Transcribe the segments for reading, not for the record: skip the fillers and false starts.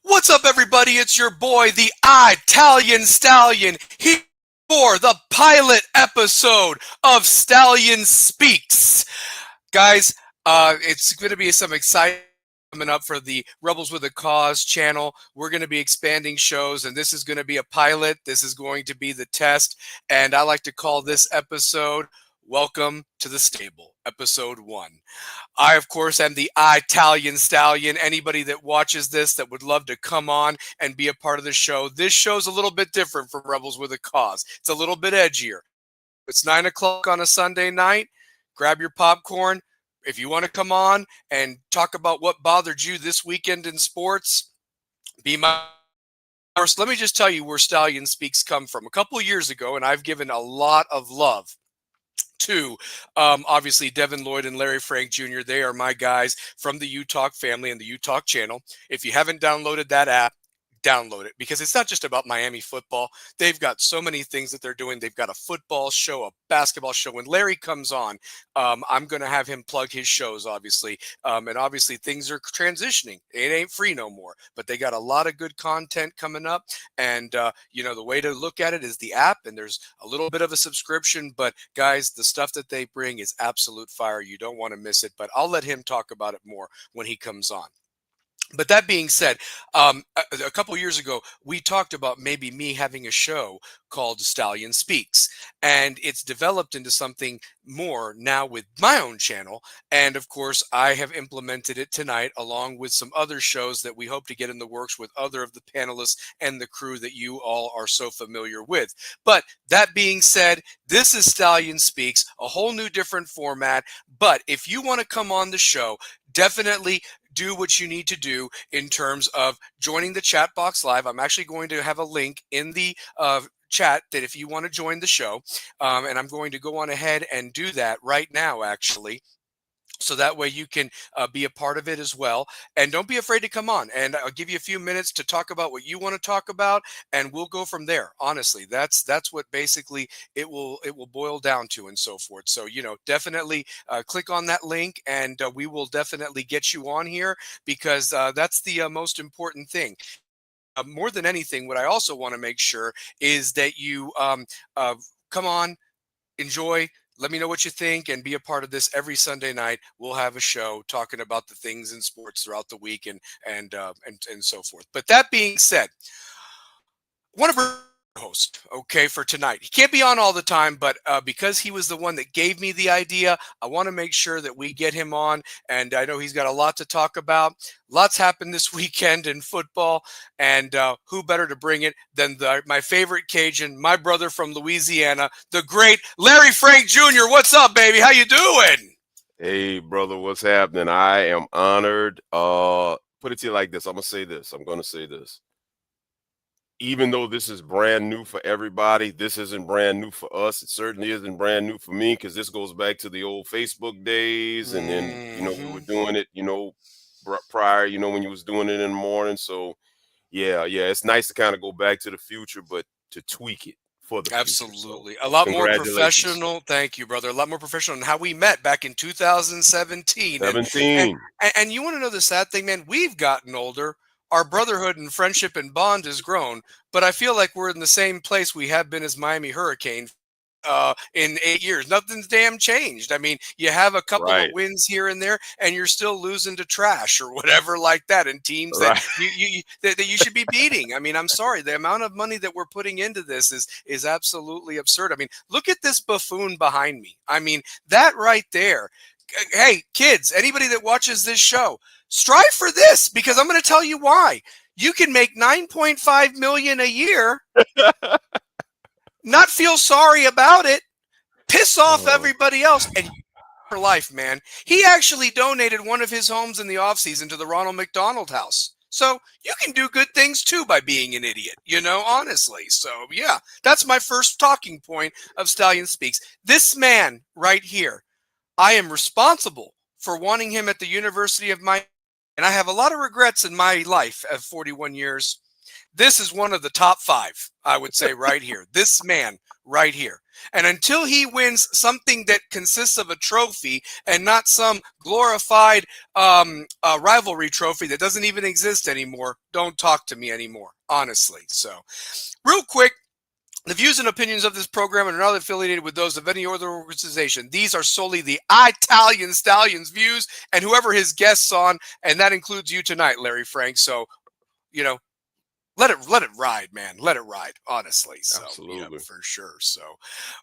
What's up, everybody? It's your boy, the Italian Stallion, here for the pilot episode of Stallion Speaks. Guys, it's going to be some exciting coming up for the Rebels with a Cause channel. We're going to be expanding shows, and this is going to be a pilot. This is going to be the test, and I like to call this episode Welcome to the Stable, Episode 1. I, of course, am the Italian Stallion. Anybody that watches this that would love to come on and be a part of the show. This show's a little bit different from Rebels with a Cause. It's a little bit edgier. It's 9 o'clock on a Sunday night. Grab your popcorn. If you want to come on and talk about what bothered you this weekend in sports, be my first. Let me just tell you where Stallion Speaks come from. A couple of years ago, and I've given a lot of love to obviously Devin Lloyd and Larry Frank Jr. They are my guys from the U-Talk family and the U-Talk channel. If you haven't downloaded that app, download it, because it's not just about Miami football. They've got so many things that they're doing. They've got a football show, a basketball show. When Larry comes on, I'm going to have him plug his shows, obviously. And obviously things are transitioning. It ain't free no more, but they got a lot of good content coming up. And, the way to look at it is the app, and there's a little bit of a subscription. But guys, the stuff that they bring is absolute fire. You don't want to miss it, but I'll let him talk about it more when he comes on. But that being said, a couple years ago, we talked about maybe me having a show called Stallion Speaks, and it's developed into something more now with my own channel. And of course, I have implemented it tonight along with some other shows that we hope to get in the works with other of the panelists and the crew that you all are so familiar with. But that being said, this is Stallion Speaks, a whole new different format. But if you want to come on the show, definitely do what you need to do in terms of joining the chat box live. I'm actually going to have a link in the chat that if you want to join the show, and I'm going to go on ahead and do that right now, actually. So that way you can be a part of it as well. And don't be afraid to come on. And I'll give you a few minutes to talk about what you want to talk about, and we'll go from there. Honestly, that's what basically it will boil down to, and so forth. So, definitely click on that link, and we will definitely get you on here, because that's the most important thing. More than anything, what I also want to make sure is that you come on, enjoy. Let me know what you think, and be a part of this every Sunday night. We'll have a show talking about the things in sports throughout the week and so forth. But that being said, one of our hosts, okay, for tonight. He can't be on all the time, but because he was the one that gave me the idea, I want to make sure that we get him on. And I know he's got a lot to talk about. Lots happened this weekend in football, and who better to bring it than my favorite Cajun, my brother from Louisiana, the great Larry Frank Jr. What's up, baby? How you doing? Hey, brother, what's happening? I am honored. Put it to you like this. I'm going to say this. Even though this is brand new for everybody, this isn't brand new for us. It certainly isn't brand new for me, because this goes back to the old Facebook days. And then, we were doing it, prior, when you was doing it in the morning. So, yeah, it's nice to kind of go back to the future, but to tweak it for the future. Absolutely. So, A lot more congratulations. professional. Thank you, brother. A lot more professional than how we met back in 2017. 17. And you want to know the sad thing, man? We've gotten older. Our brotherhood and friendship and bond has grown, but I feel like we're in the same place we have been as Miami Hurricane in 8 years. Nothing's damn changed. I mean, you have a couple of wins here and there, and you're still losing to trash or whatever like that, and teams that that you should be beating. I mean, I'm sorry. The amount of money that we're putting into this is absolutely absurd. I mean, look at this buffoon behind me. I mean, that right there. Hey, kids, anybody that watches this show, strive for this, because I'm going to tell you why. You can make $9.5 million a year, not feel sorry about it, piss off everybody else, and for life, man. He actually donated one of his homes in the offseason to the Ronald McDonald House. So you can do good things too by being an idiot, honestly. So yeah, that's my first talking point of Stallion Speaks. This man right here, I am responsible for wanting him at the University of Miami, and I have a lot of regrets in my life of 41 years. This is one of the top 5, I would say, right here. This man right here. And until he wins something that consists of a trophy and not some glorified rivalry trophy that doesn't even exist anymore, don't talk to me anymore, honestly. So, real quick, the views and opinions of this program are not affiliated with those of any other organization. These are solely the Italian Stallion's views and whoever his guests on, and that includes you tonight, Larry Frank. So, you know, let it ride, man. Let it ride, honestly. So, Absolutely. for sure. So,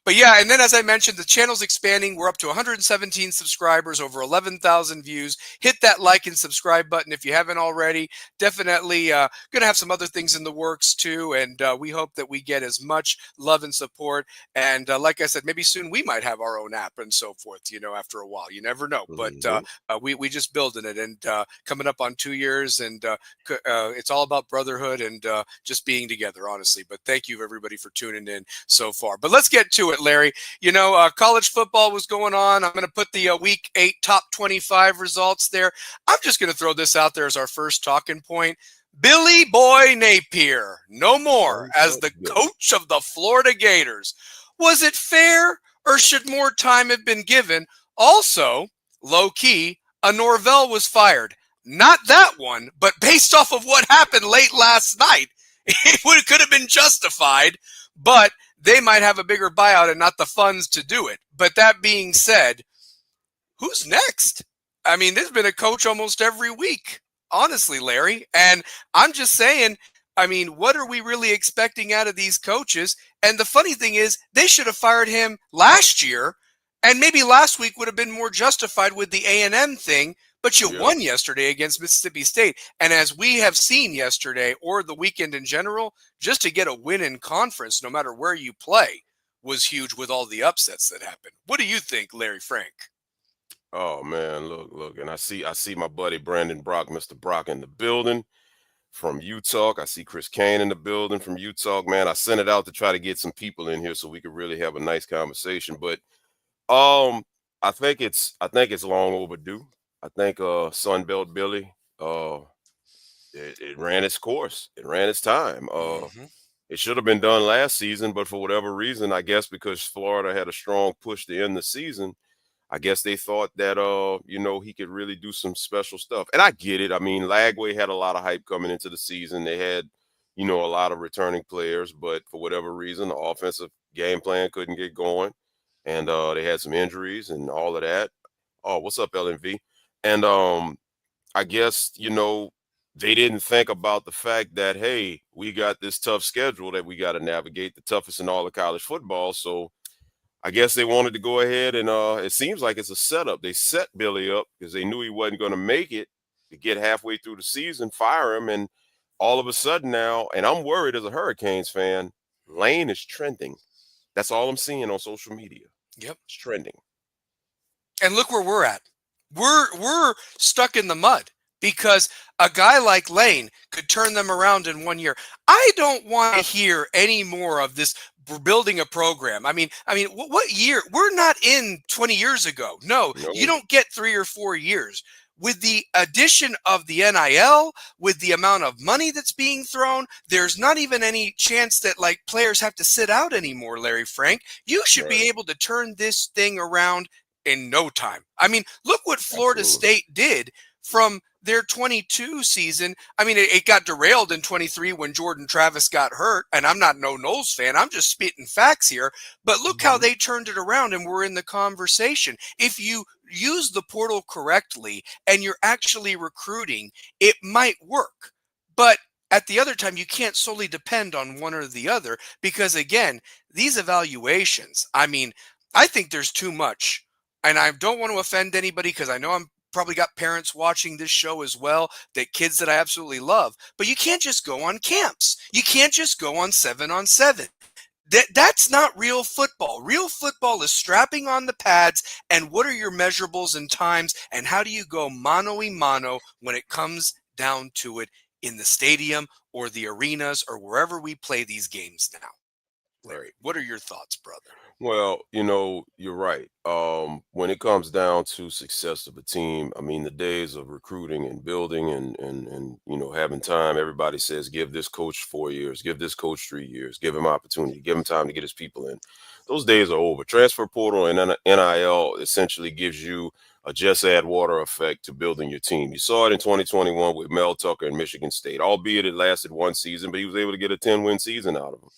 but yeah, and then as I mentioned, the channel's expanding. We're up to 117 subscribers, over 11,000 views. Hit that like and subscribe button if you haven't already. Definitely going to have some other things in the works too, and we hope that we get as much love and support. And like I said, maybe soon we might have our own app and so forth. After a while, you never know. But we just building it, and coming up on 2 years, and it's all about brotherhood and just being together, honestly. But thank you, everybody, for tuning in so far. But let's get to it, Larry. College football was going on. I'm going to put the Week 8 top 25 results there. I'm just going to throw this out there as our first talking point. Billy Boy Napier, no more, as the coach of the Florida Gators. Was it fair, or should more time have been given? Also, low-key, a Norvell was fired. Not that one, but based off of what happened late last night, it could have been justified, but they might have a bigger buyout and not the funds to do it. But that being said, who's next? I mean, there's been a coach almost every week, honestly, Larry. And I'm just saying, I mean, what are we really expecting out of these coaches? And the funny thing is, they should have fired him last year, and maybe last week would have been more justified with the A&M thing. But you won yesterday against Mississippi State. And as we have seen yesterday, or the weekend in general, just to get a win in conference, no matter where you play, was huge with all the upsets that happened. What do you think, Larry Frank? Oh man, look, and I see my buddy Brandon Brock, Mr. Brock, in the building from Utah. I see Chris Kane in the building from Utah. Man, I sent it out to try to get some people in here so we could really have a nice conversation. But I think it's long overdue. I think Sunbelt Billy, it ran its course. It ran its time. It should have been done last season, but for whatever reason, I guess because Florida had a strong push to end the season, I guess they thought that he could really do some special stuff. And I get it. I mean, Lagway had a lot of hype coming into the season. They had, a lot of returning players, but for whatever reason, the offensive game plan couldn't get going. And they had some injuries and all of that. Oh, what's up, LMV? And I guess, they didn't think about the fact that, hey, we got this tough schedule that we got to navigate, the toughest in all of college football. So I guess they wanted to go ahead and it seems like it's a setup. They set Billy up because they knew he wasn't going to make it to get halfway through the season, fire him. And all of a sudden now, and I'm worried as a Hurricanes fan, Lane is trending. That's all I'm seeing on social media. Yep. It's trending. And look where we're at. We're stuck in the mud because a guy like Lane could turn them around in 1 year. I don't want to hear any more of this building a program. I mean, what year? We're not in 20 years ago. No, you don't get 3 or 4 years. With the addition of the NIL, with the amount of money that's being thrown, there's not even any chance that like players have to sit out anymore, Larry Frank. You should be able to turn this thing around in no time. I mean, look what Florida State did from their 22 season. I mean, it got derailed in 23 when Jordan Travis got hurt, and I'm not no Knowles fan. I'm just spitting facts here. But look how they turned it around, and we're in the conversation. If you use the portal correctly and you're actually recruiting, it might work. But at the other time, you can't solely depend on one or the other because, again, these evaluations, I mean, I think there's too much. And I don't want to offend anybody because I know I'm probably got parents watching this show as well, that kids that I absolutely love. But you can't just go on camps. You can't just go on 7-on-7. That's not real football. Real football is strapping on the pads and what are your measurables and times and how do you go mano-a-mano when it comes down to it in the stadium or the arenas or wherever we play these games now. Larry, what are your thoughts, brother? Well, you're right. When it comes down to success of a team, I mean, the days of recruiting and building and having time, everybody says give this coach 4 years, give this coach 3 years, give him opportunity, give him time to get his people in. Those days are over. Transfer portal and NIL essentially gives you a just add water effect to building your team. You saw it in 2021 with Mel Tucker in Michigan State, albeit it lasted one season, but he was able to get a 10-win season out of him.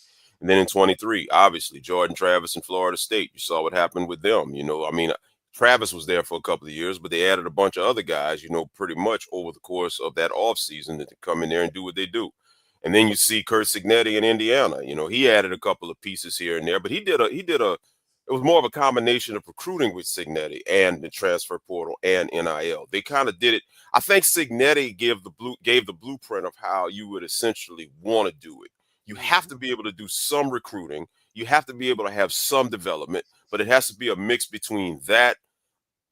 And then in 23, obviously, Jordan Travis in Florida State, you saw what happened with them. I mean, Travis was there for a couple of years, but they added a bunch of other guys, pretty much over the course of that offseason to come in there and do what they do. And then you see Kurt Signetti in Indiana. He added a couple of pieces here and there, but it was more of a combination of recruiting with Signetti and the transfer portal and NIL. They kind of did it. I think Signetti gave the blueprint of how you would essentially want to do it. You have to be able to do some recruiting. You have to be able to have some development, but it has to be a mix between that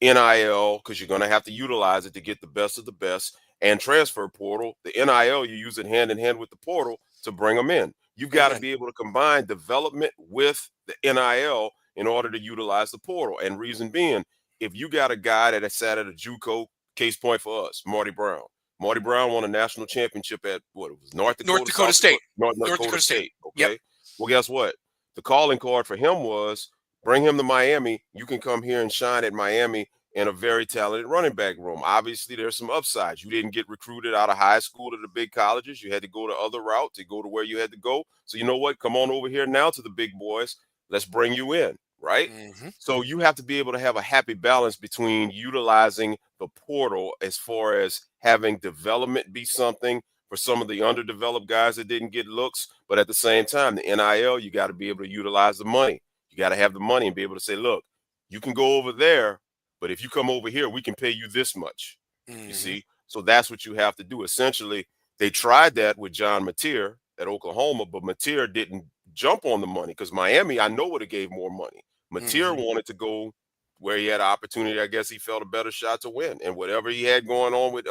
NIL, because you're going to have to utilize it to get the best of the best, and transfer portal. The NIL, you use it hand in hand with the portal to bring them in. You've got to Amen. be able to combine development with the NIL in order to utilize the portal. And reason being, if you got a guy that has sat at a JUCO, case point for us, Marty Brown. Marty Brown won a national championship at what it was, North North Dakota, Dakota South State. Dakota, North North Dakota Dakota State. State. Yep. Okay. Well, guess what? The calling card for him was bring him to Miami. You can come here and shine at Miami in a very talented running back room. Obviously, there's some upsides. You didn't get recruited out of high school to the big colleges. You had to go the other route to go to where you had to go. So you know what? Come on over here now to the big boys. Let's bring you in, right? Mm-hmm. So you have to be able to have a happy balance between utilizing the portal as far as having development be something for some of the underdeveloped guys that didn't get looks, but at the same time, the NIL, you got to be able to utilize the money. You got to have the money and be able to say, look, you can go over there, but if you come over here, we can pay you this much. You Mm-hmm. see? So that's what you have to do. Essentially, they tried that with John Mateer at Oklahoma, but Mateer didn't jump on the money because Miami, I know, would have gave more money. Mateer Mm-hmm. wanted to go where he had an opportunity. I guess he felt a better shot to win. And whatever he had going on with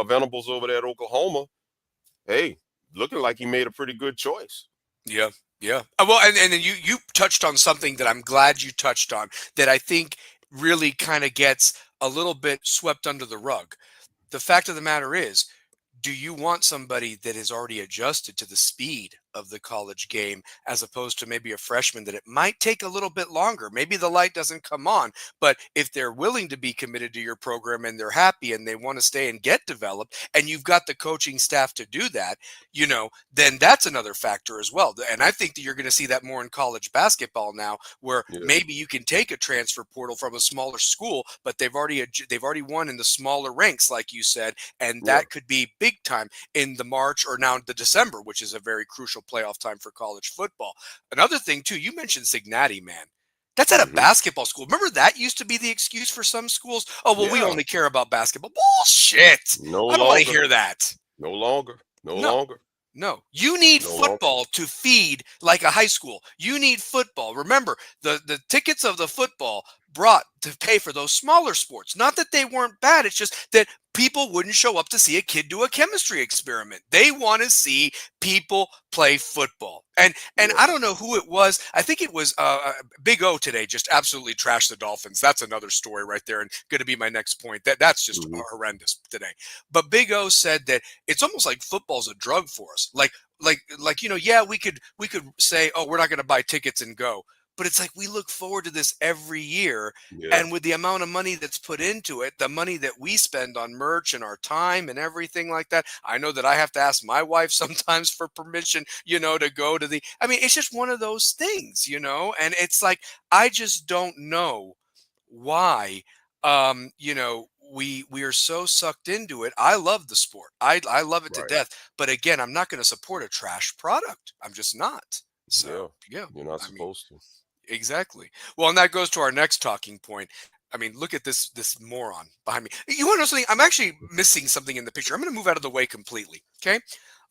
Venables over there at Oklahoma, hey, looking like he made a pretty good choice. Yeah, yeah. Well, and then you touched on something that I'm glad you touched on that I think really kind of gets a little bit swept under the rug. The fact of the matter is, do you want somebody that is already adjusted to the speed of the college game as opposed to maybe a freshman that it might take a little bit longer? Maybe the light doesn't come on, but if they're willing to be committed to your program and they're happy and they want to stay and get developed and you've got the coaching staff to do that, then that's another factor as well. And I think that you're going to see that more in college basketball now, where Yeah, maybe you can take a transfer portal from a smaller school, but they've already won in the smaller ranks, like you said, and yeah, that could be big time in the March or now the December, which is a very crucial playoff time for college football. Another thing too, you mentioned Cincinnati, man. That's at a hmm basketball school. Remember that used to be the excuse for some schools? Oh, well, we yeah. only care about basketball. Bullshit. No I don't want to longer, hear that. no longer, no No. longer, No, you need no longer. football to feed like a high school. You need football. Remember, the tickets of the football brought to pay for those smaller sports. Not that they weren't bad. It's just that people wouldn't show up to see a kid do a chemistry experiment. They want to see people play football. And Yeah, I don't know who it was. I think it was Big O today. Just absolutely trashed the Dolphins. That's another story right there, and going to be my next point. That's just hmm horrendous today. But Big O said that it's almost like football's a drug for us. Yeah, we could say, oh, we're not going to buy tickets and go, but it's like we look forward to this every year, yeah, and with the amount of money that's put into it, the money that we spend on merch and our time and everything like that, I know that I have to ask my wife sometimes for permission, to go to the. I mean, it's just one of those things, and it's like I just don't know why we are so sucked into it. I love the sport. I love it to right. death, but again, I'm not going to support a trash product. I'm just not. So Yeah, yeah, you're not I mean, supposed to. exactly. Well, and that goes to our next talking point. I mean, look at this moron behind me. You want to know something? I'm actually missing something in the picture. I'm going to move out of the way completely. Okay,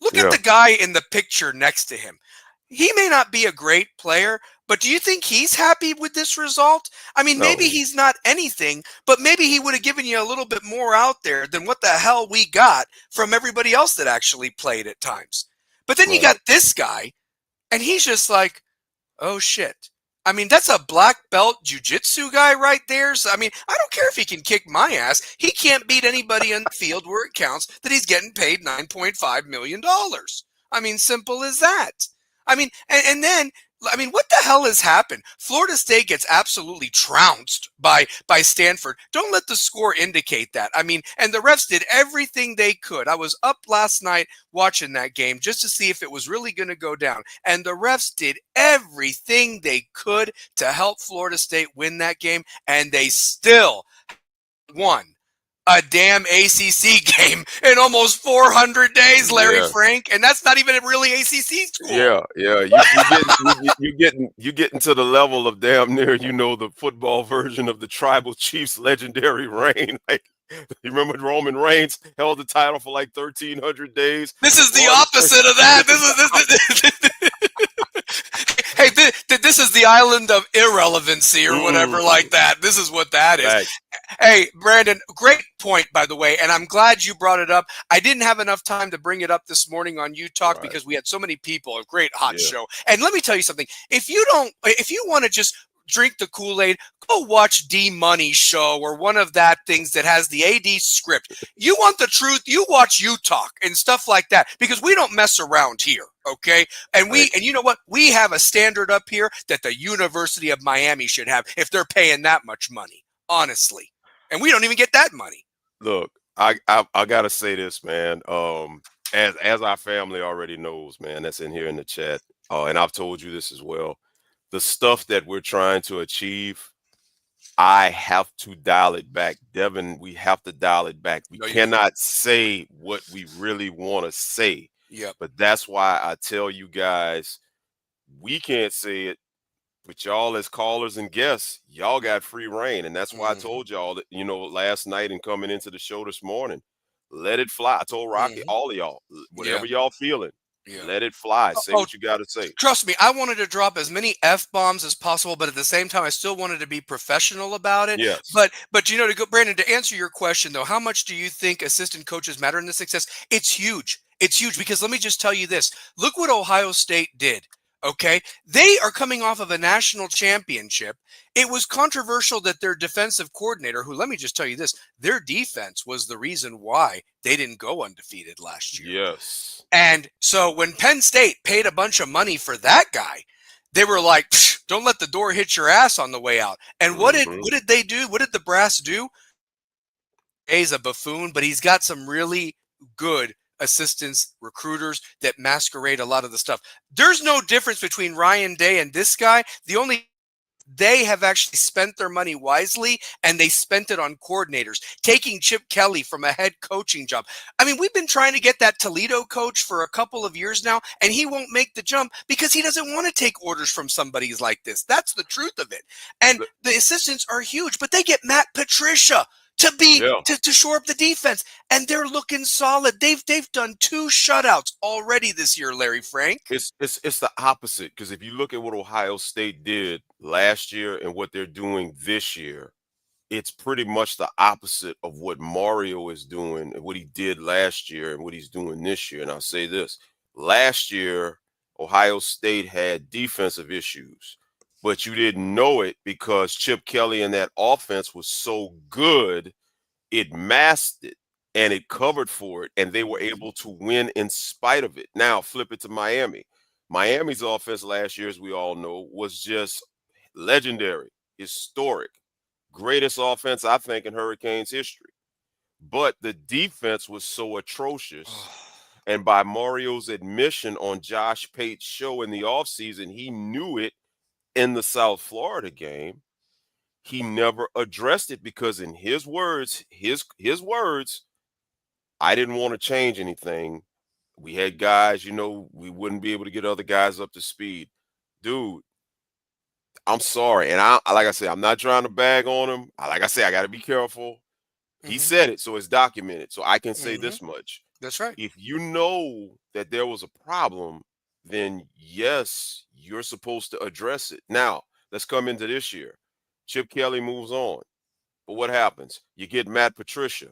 look at Yeah. the guy in the picture next to him. He may not be a great player, but do you think he's happy with this result? I mean, maybe No. he's not anything, but maybe he would have given you a little bit more out there than what the hell we got from everybody else that actually played at times. But then you Right. got this guy, and he's just like, oh shit. I mean, that's a black belt jiu-jitsu guy right there. So, I mean, I don't care if he can kick my ass. He can't beat anybody in the field where it counts that he's getting paid $9.5 million. I mean, simple as that. I mean, and then, I mean, what the hell has happened? Florida State gets absolutely trounced by Stanford. Don't let the score indicate that. I mean, and the refs did everything they could. I was up last night watching that game just to see if it was really going to go down. And the refs did everything they could to help Florida State win that game, and they still won a damn ACC game in almost 400 days, Larry Yeah. Frank, and that's not even a really ACC school. Yeah, yeah. You getting to the level of damn near, you know, the football version of the Tribal Chiefs' legendary reign. Like, you remember Roman Reigns held the title for like 1,300 days. This is the opposite of that. Hey, this is the island of irrelevancy or whatever like that. This is what that is. Right. Hey, Brandon, great point, by the way, and I'm glad you brought it up. I didn't have enough time to bring it up this morning on You Talk because we had so many people, a great hot show. And let me tell you something. If you want to just drink the Kool-Aid, go watch D-Money's show or one of that things that has the AD script. You want the truth, you watch You Talk and stuff like that because we don't mess around here, okay? And and you know what? We have a standard up here that the University of Miami should have if they're paying that much money, honestly. And we don't even get that money. Look, I gotta say this, man. As our family already knows, man, that's in here in the chat, and I've told you this as well. The stuff that we're trying to achieve, I have to dial it back. Devin, we have to dial it back. We cannot say what we really want to say. Yeah. But that's why I tell you guys, we can't say it, but y'all as callers and guests, y'all got free reign. And that's why I told y'all that, you know, last night and coming into the show this morning, let it fly. I told Rocky, all of y'all, whatever y'all feeling, let it fly. Say what you got to say. Trust me, I wanted to drop as many F-bombs as possible, but at the same time, I still wanted to be professional about it. Yes. But you know, Brandon, to answer your question, though, how much do you think assistant coaches matter in the success? It's huge. It's huge because let me just tell you this. Look what Ohio State did. Okay, they are coming off of a national championship. It was controversial that their defensive coordinator, who, let me just tell you this, their defense was the reason why they didn't go undefeated last year. Yes. And so when Penn State paid a bunch of money for that guy, they were like, don't let the door hit your ass on the way out. And what did they do? What did the brass do? He's a buffoon, but he's got some really good assistants, recruiters that masquerade a lot of the stuff. There's no difference between Ryan Day and this guy. They have actually spent their money wisely, and they spent it on coordinators, taking Chip Kelly from a head coaching job. I mean, we've been trying to get that Toledo coach for a couple of years now, and he won't make the jump because he doesn't want to take orders from somebody like this. That's the truth of it. And the assistants are huge, but they get Matt Patricia to shore up the defense, and they're looking solid. They've done 2 shutouts already this year, Larry Frank. It's the opposite, because if you look at what Ohio State did last year and what they're doing this year, it's pretty much the opposite of what Mario is doing and what he did last year and what he's doing this year. And I'll say this: last year, Ohio State had defensive issues, but you didn't know it because Chip Kelly and that offense was so good, it masked it and it covered for it, and they were able to win in spite of it. Now, flip it to Miami. Miami's offense last year, as we all know, was just legendary, historic, greatest offense, I think, in Hurricanes history. But the defense was so atrocious. And by Mario's admission on Josh Pate's show in the offseason, he knew it in the South Florida game. He never addressed it because, in his words, I didn't want to change anything. We had guys, you know, we wouldn't be able to get other guys up to speed. Dude, I'm sorry. And like I said, I'm not trying to bag on him. Like I say, I got to be careful. He said it, so it's documented. So I can say this much. That's right. If you know that there was a problem, then yes, you're supposed to address it. Now, let's come into this year. Chip Kelly moves on. But what happens? You get Matt Patricia.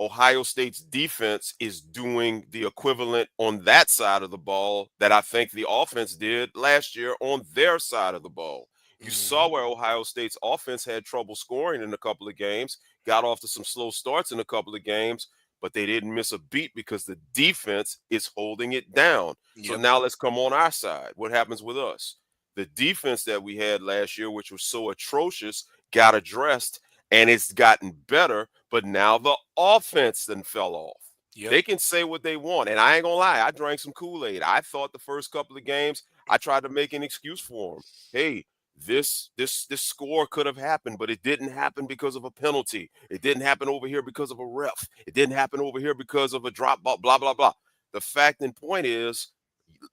Ohio State's defense is doing the equivalent on that side of the ball that I think the offense did last year on their side of the ball. You saw Mhm. where Ohio State's offense had trouble scoring in a couple of games, got off to some slow starts in a couple of games, but they didn't miss a beat because the defense is holding it down. So Yep. now let's come on our side. What happens with us? The defense that we had last year, which was so atrocious, got addressed and it's gotten better, but now the offense then fell off. Yep. They can say what they want. And I ain't gonna lie, I drank some Kool-Aid. I thought the first couple of games, I tried to make an excuse for them. Hey, this score could have happened, but it didn't happen because of a penalty. It didn't happen over here because of a ref. It didn't happen over here because of a drop ball, blah, blah, blah. The fact and point is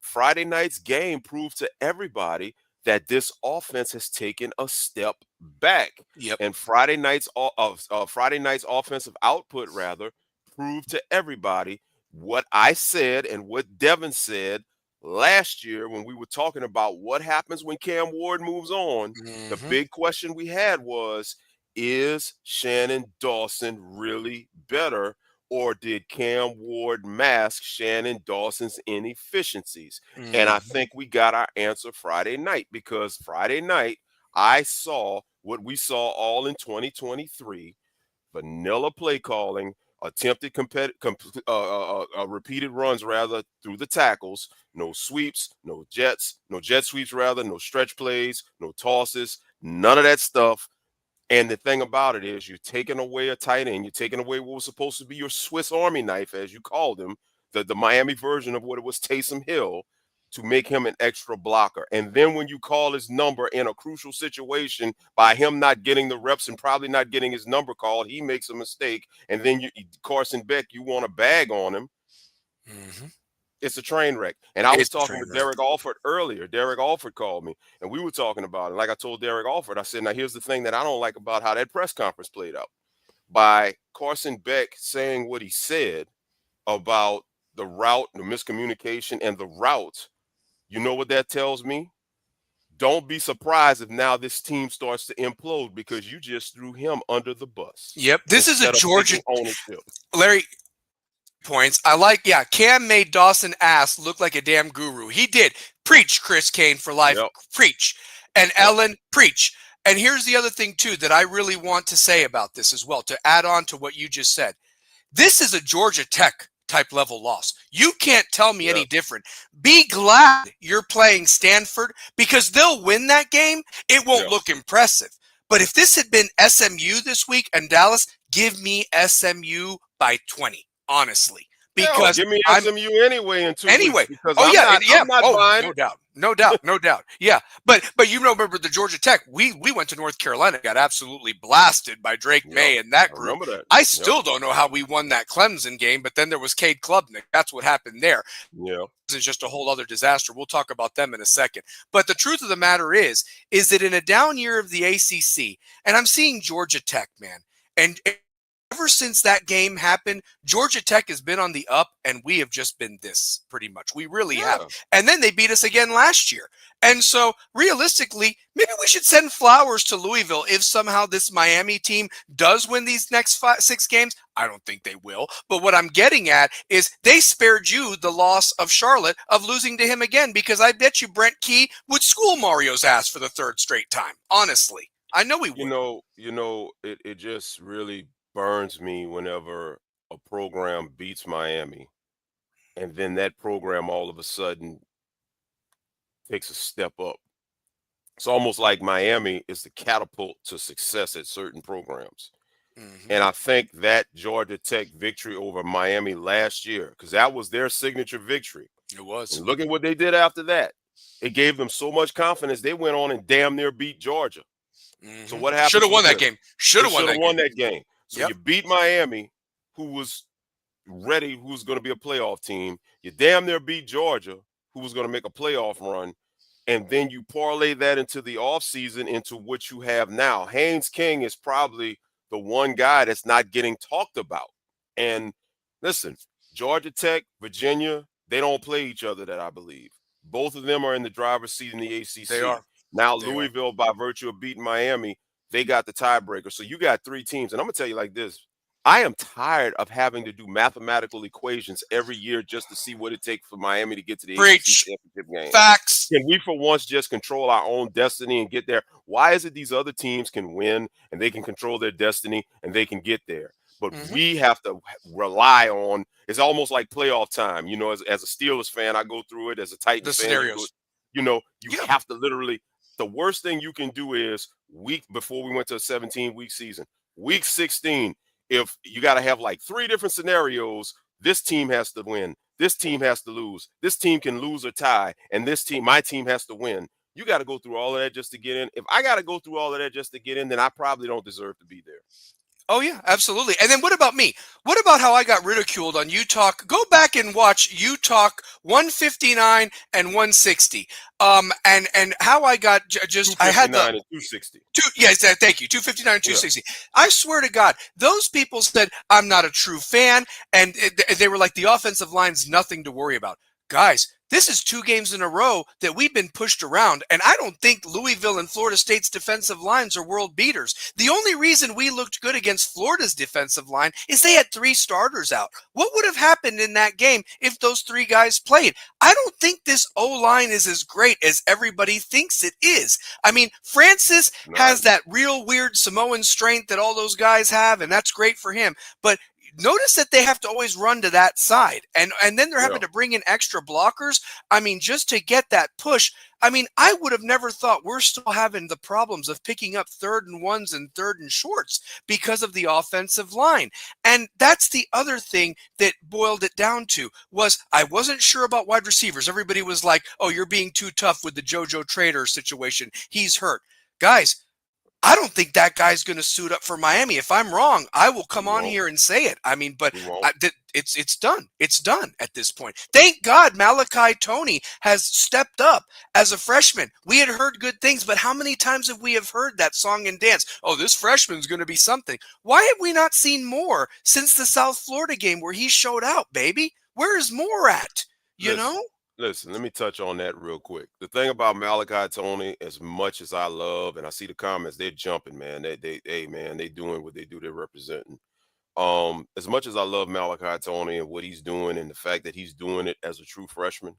Friday night's game proved to everybody that this offense has taken a step back. Yep. And Friday night's offensive output rather proved to everybody what I said and what Devin said last year when we were talking about what happens when Cam Ward moves on. The Mhm. big question we had was, is Shannon Dawson really better, or did Cam Ward mask Shannon Dawson's inefficiencies? And I Mhm. think we got our answer Friday night, because Friday night I saw what we saw all in 2023: vanilla play calling, attempted repeated runs rather through the tackles, no sweeps, no jet sweeps rather, no stretch plays, no tosses, none of that stuff. And the thing about it is, you're taking away a tight end. You're taking away what was supposed to be your Swiss Army knife, as you called him, the Miami version of what it was, Taysom Hill, to make him an extra blocker. And then when you call his number in a crucial situation by him not getting the reps and probably not getting his number called, he makes a mistake. And then Carson Beck, you want to bag on him. Mhm. It's a train wreck. And I was It's a talking train with wreck. Derek Alford earlier. Derek Alford called me, and we were talking about it. Like I told Derek Alford, I said, now here's the thing that I don't like about how that press conference played out. By Carson Beck saying what he said about the route, the miscommunication, and the route, you know what that tells me? Don't be surprised if now this team starts to implode because you just threw him under the bus Yep. This is a instead of Georgia taking ownership. Larry points. I like, yeah, Cam made Dawson Ass look like a damn guru. He did. Preach, Chris Kane for life. Yep. Preach. And Yep. Ellen, preach. And here's the other thing, too, that I really want to say about this as well, to add on to what you just said. This is a Georgia Tech type level loss. You can't tell me any Yes. different. Be glad you're playing Stanford, because they'll win that game. It won't Yeah. look impressive. But if this had been SMU this week and Dallas, give me SMU by 20, honestly. Hell, Because give me I'm SMU anyway in 2 weeks, Anyway, because oh I'm yeah, not yeah. I'm not Oh, buying no it. doubt, no doubt, no doubt. Yeah, but you know, remember the Georgia Tech? We went to North Carolina, got absolutely blasted by Drake Yep. May and that I group. remember that. I Yep. still don't know how we won that Clemson game, but then there was Cade Klubnik. That's what happened there. Yeah. Is just a whole other disaster. We'll talk about them in a second. But the truth of the matter is that in a down year of the ACC, and I'm seeing Georgia Tech, man, and ever since that game happened, Georgia Tech has been on the up, and we have just been this pretty much. We really have. Yeah. And then they beat us again last year. And so, realistically, maybe we should send flowers to Louisville if somehow this Miami team does win these next 6 games. I don't think they will. But what I'm getting at is they spared you the loss of Charlotte, of losing to him again, because I bet you Brent Key would school Mario's ass for the 3rd straight time. Honestly, I know he would. It just really burns me whenever a program beats Miami and then that program all of a sudden takes a step up. It's almost like Miami is the catapult to success at certain programs. Mm-hmm. And I think that Georgia Tech victory over Miami last year, because that was their signature victory. It was. And look at what they did after that. It gave them so much confidence. They went on and damn near beat Georgia. So Mm-hmm. what Should happens have with won that them? game. Should They have won should have that won game. that game. So Yep. you beat Miami, who was ready, who's going to be a playoff team. You damn near beat Georgia, who was going to make a playoff run. And then you parlay that into the offseason into what you have now. Haynes King is probably the one guy that's not getting talked about. And listen, Georgia Tech, Virginia, they don't play each other, that I believe. Both of them are in the driver's seat in the They ACC. are. Now, They are. Louisville, by virtue of beating Miami, they got the tiebreaker. So you got 3 teams. And I'm going to tell you like this: I am tired of having to do mathematical equations every year just to see what it takes for Miami to get to the ACC Preach. championship game. Facts. Can we for once just control our own destiny and get there? Why is it these other teams can win and they can control their destiny and they can get there? But Mm-hmm. we have to rely on, it's almost like playoff time. As a Steelers fan, I go through it. As a The Titans fan, scenarios. you Yeah. have to literally, the worst thing you can do is week before we went to a 17-week season, week 16, if you got to have like 3 different scenarios, this team has to win. This team has to lose. This team can lose or tie, and my team has to win. You got to go through all of that just to get in. If I got to go through all of that just to get in, then I probably don't deserve to be there. Oh yeah, absolutely. And then what about me? What about how I got ridiculed on Utah? Go back and watch Utah 159 and 160. And how I got just I had the 259 and 260. Yes, thank you. 259 and Yeah. 260. I swear to God, those people said I'm not a true fan, and they were like, the offensive line's nothing to worry about. Guys, this is 2 games in a row that we've been pushed around, and I don't think Louisville and Florida State's defensive lines are world beaters. The only reason we looked good against Florida's defensive line is they had 3 starters out. What would have happened in that game if those 3 guys played? I don't think this O-line is as great as everybody thinks it is. I mean, Francis has that real weird Samoan strength that all those guys have, and that's great for him. But notice that they have to always run to that side. And then they're having to bring in extra blockers. I mean, just to get that push. I mean, I would have never thought we're still having the problems of picking up 3rd and 1s and 3rd and shorts because of the offensive line. And that's the other thing that boiled it down to was I wasn't sure about wide receivers. Everybody was like, oh, you're being too tough with the JoJo Trader situation. He's hurt. Guys, I don't think that guy's going to suit up for Miami. If I'm wrong, I will come on here and say it. I mean, but it's done. It's done at this point. Thank God Malachi Toney has stepped up as a freshman. We had heard good things, but how many times have we heard that song and dance? Oh, this freshman's going to be something. Why have we not seen more since the South Florida game where he showed out, baby? Where is more at? Listen, let me touch on that real quick. The thing about Malachi Toney, as much as I love, and I see the comments, they're jumping, man. They doing what they do. They're representing. As much as I love Malachi Toney and what he's doing, and the fact that he's doing it as a true freshman,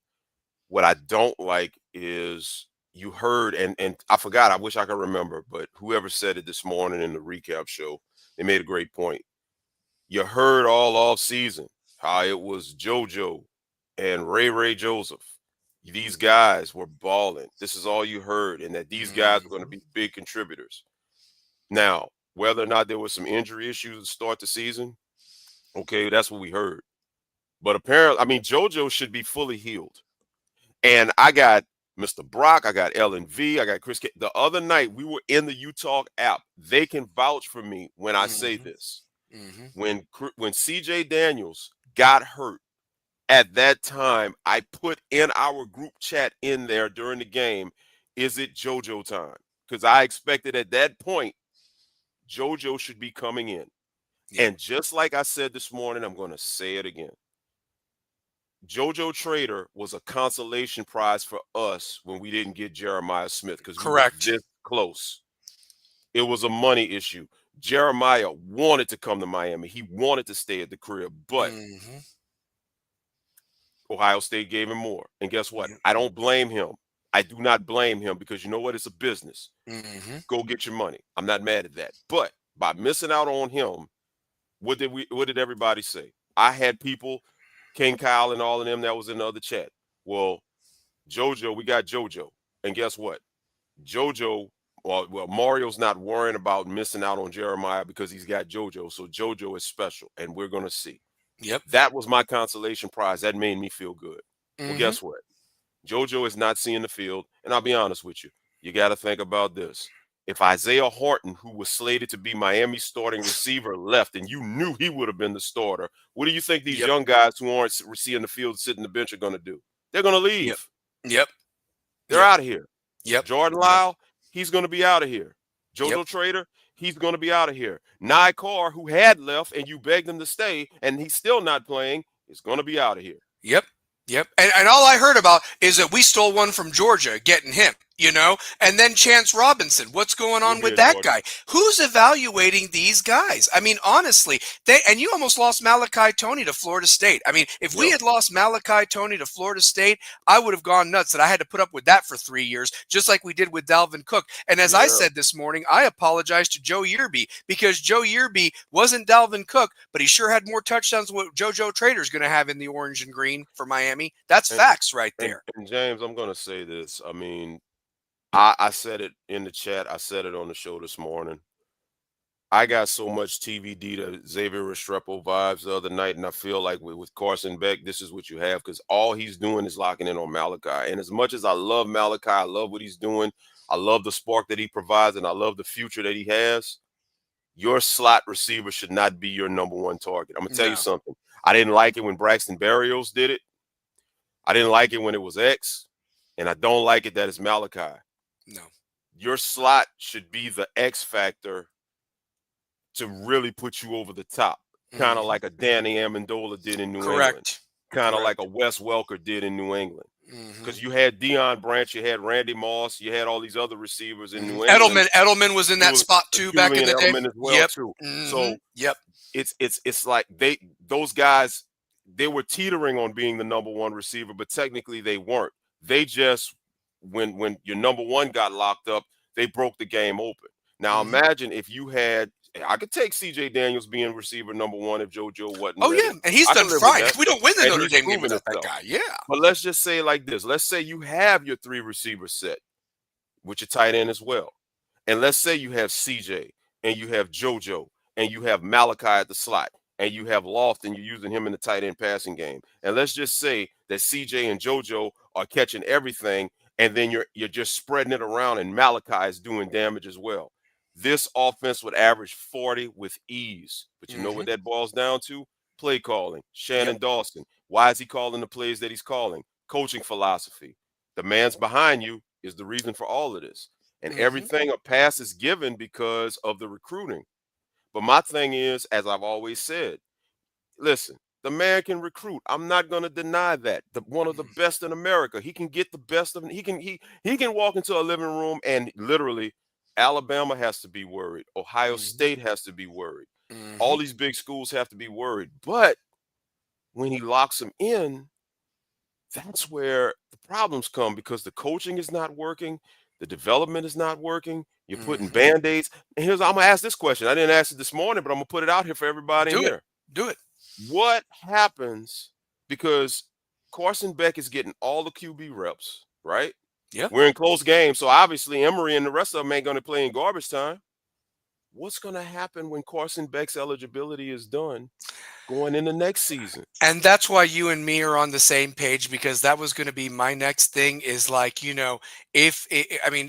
what I don't like is you heard, and I forgot. I wish I could remember, but whoever said it this morning in the recap show, they made a great point. You heard all off season how it was JoJo and Ray Joseph. These guys were balling. This is all you heard, and that these guys were going to be big contributors. Now, whether or not there were some injury issues to start the season, okay, that's what we heard. But apparently, I mean, JoJo should be fully healed. And I got Mr. Brock, I got LNV, I got Chris. The other night, we were in the Utah app. They can vouch for me when I say this. When CJ Daniels got hurt, at that time, I put in our group chat in there during the game, is it JoJo time? Because I expected at that point, JoJo should be coming in. Yeah. And just like I said this morning, I'm going to say it again. JoJo Trader was a consolation prize for us when we didn't get Jeremiah Smith because we were this close. It was a money issue. Jeremiah wanted to come to Miami. He wanted to stay at the crib, but Ohio State gave him more. And guess what? I don't blame him. I do not blame him because you know what? It's a business. Go get your money. I'm not mad at that. But by missing out on him, what did everybody say? I had people, King Kyle and all of them that was in the other chat. Well, JoJo, we got JoJo. And guess what? JoJo, well, Mario's not worrying about missing out on Jeremiah because he's got JoJo. So JoJo is special, and we're going to see. Yep. That was my consolation prize. That made me feel good. Well, guess what? JoJo is not seeing the field. And I'll be honest with you. You got to think about this. If Isaiah Horton, who was slated to be Miami's starting receiver, left and you knew he would have been the starter, what do you think these young guys who aren't seeing the field sitting the bench are going to do? They're going to leave. They're out of here. Jordan Lyle, he's going to be out of here. JoJo Trader, he's going to be out of here. Nye Carr, who had left and you begged him to stay and he's still not playing, is going to be out of here. Yep. And all I heard about is that we stole one from Georgia, getting him. you know? And then Chance Robinson, what's going We'll on be with at that Georgia. guy? Who's evaluating these guys? I mean, honestly, and you almost lost Malachi Tony to Florida State. I mean, if we Yep. had lost Malachi Tony to Florida State, I would have gone nuts that I had to put up with that for 3 years, just like we did with Dalvin Cook. And as I Yeah. said this morning, I apologize to Joe Yearby because Joe Yearby wasn't Dalvin Cook, but he sure had more touchdowns than what JoJo Trader's going to have in the orange and green for Miami. That's And, facts right and, there. and James, I'm going to say this. I mean, I said it in the chat. I said it on the show this morning. I got so much TVD to Xavier Restrepo vibes the other night, and I feel like with Carson Beck, this is what you have because all he's doing is locking in on Malachi. And as much as I love Malachi, I love what he's doing. I love the spark that he provides, and I love the future that he has. Your slot receiver should not be your number one target. I'm gonna tell you No, something. I didn't like it when Braxton Berrios did it. I didn't like it when it was X, and I don't like it that it's Malachi. no. Your slot should be the X factor to really put you over the top, kind of Mhm. like a Danny Amendola did in New England, Correct. kind of like a Correct. Wes Welker did in New England. Mhm. Because you had Deion Branch, you had Randy Moss, you had all these other receivers in Mhm. New England, Edelman was in that spot too back in Julian the day. Edelman as well Yep. too. Mhm. So Yep. it's like those guys they were teetering on being the number one receiver, but technically they weren't. They just when your number one got locked up, they broke the game open. Now Mhm. imagine if you had I could take CJ Daniels being receiver number one if JoJo wasn't Oh yeah, ready. and he's I could done live with fine. that. We don't win the And Notre he's Dame game proven without that himself. guy. Yeah. But let's just say it like this. Let's say you have your three receiver set with your tight end as well. And let's say you have CJ and you have JoJo and you have Malachi at the slot and you have Loft and you're using him in the tight end passing game. And let's just say that CJ and JoJo are catching everything and then you're just spreading it around and Malachi is doing damage as well. This offense would average 40 with ease. But you know what Mhm. that boils down to? Play calling. Yep. Shannon Dawson. Why is he calling the plays that he's calling? Coaching philosophy. The man's behind you is the reason for all of this. And Mhm. everything a pass is given because of the recruiting. But my thing is, as I've always said, listen, the man can recruit. I'm not going to deny that. One of the Mhm. best in America. He can get the best of he can walk into a living room and literally Alabama has to be worried. Ohio Mhm. State has to be worried. All Mhm. these big schools have to be worried. But when he locks them in, that's where the problems come because the coaching is not working, the development is not working. You're putting Mhm. band-aids. And here's I'm gonna ask this question. I didn't ask it this morning, but I'm gonna put it out here for everybody in Do it. here. Do it. What happens because Carson Beck is getting all the QB reps, right? Yep. We're in close games, so obviously Emory and the rest of them ain't gonna play in garbage time. What's gonna happen when Carson Beck's eligibility is done going into next season? And that's why you and me are on the same page because that was going to be my next thing is like, if I mean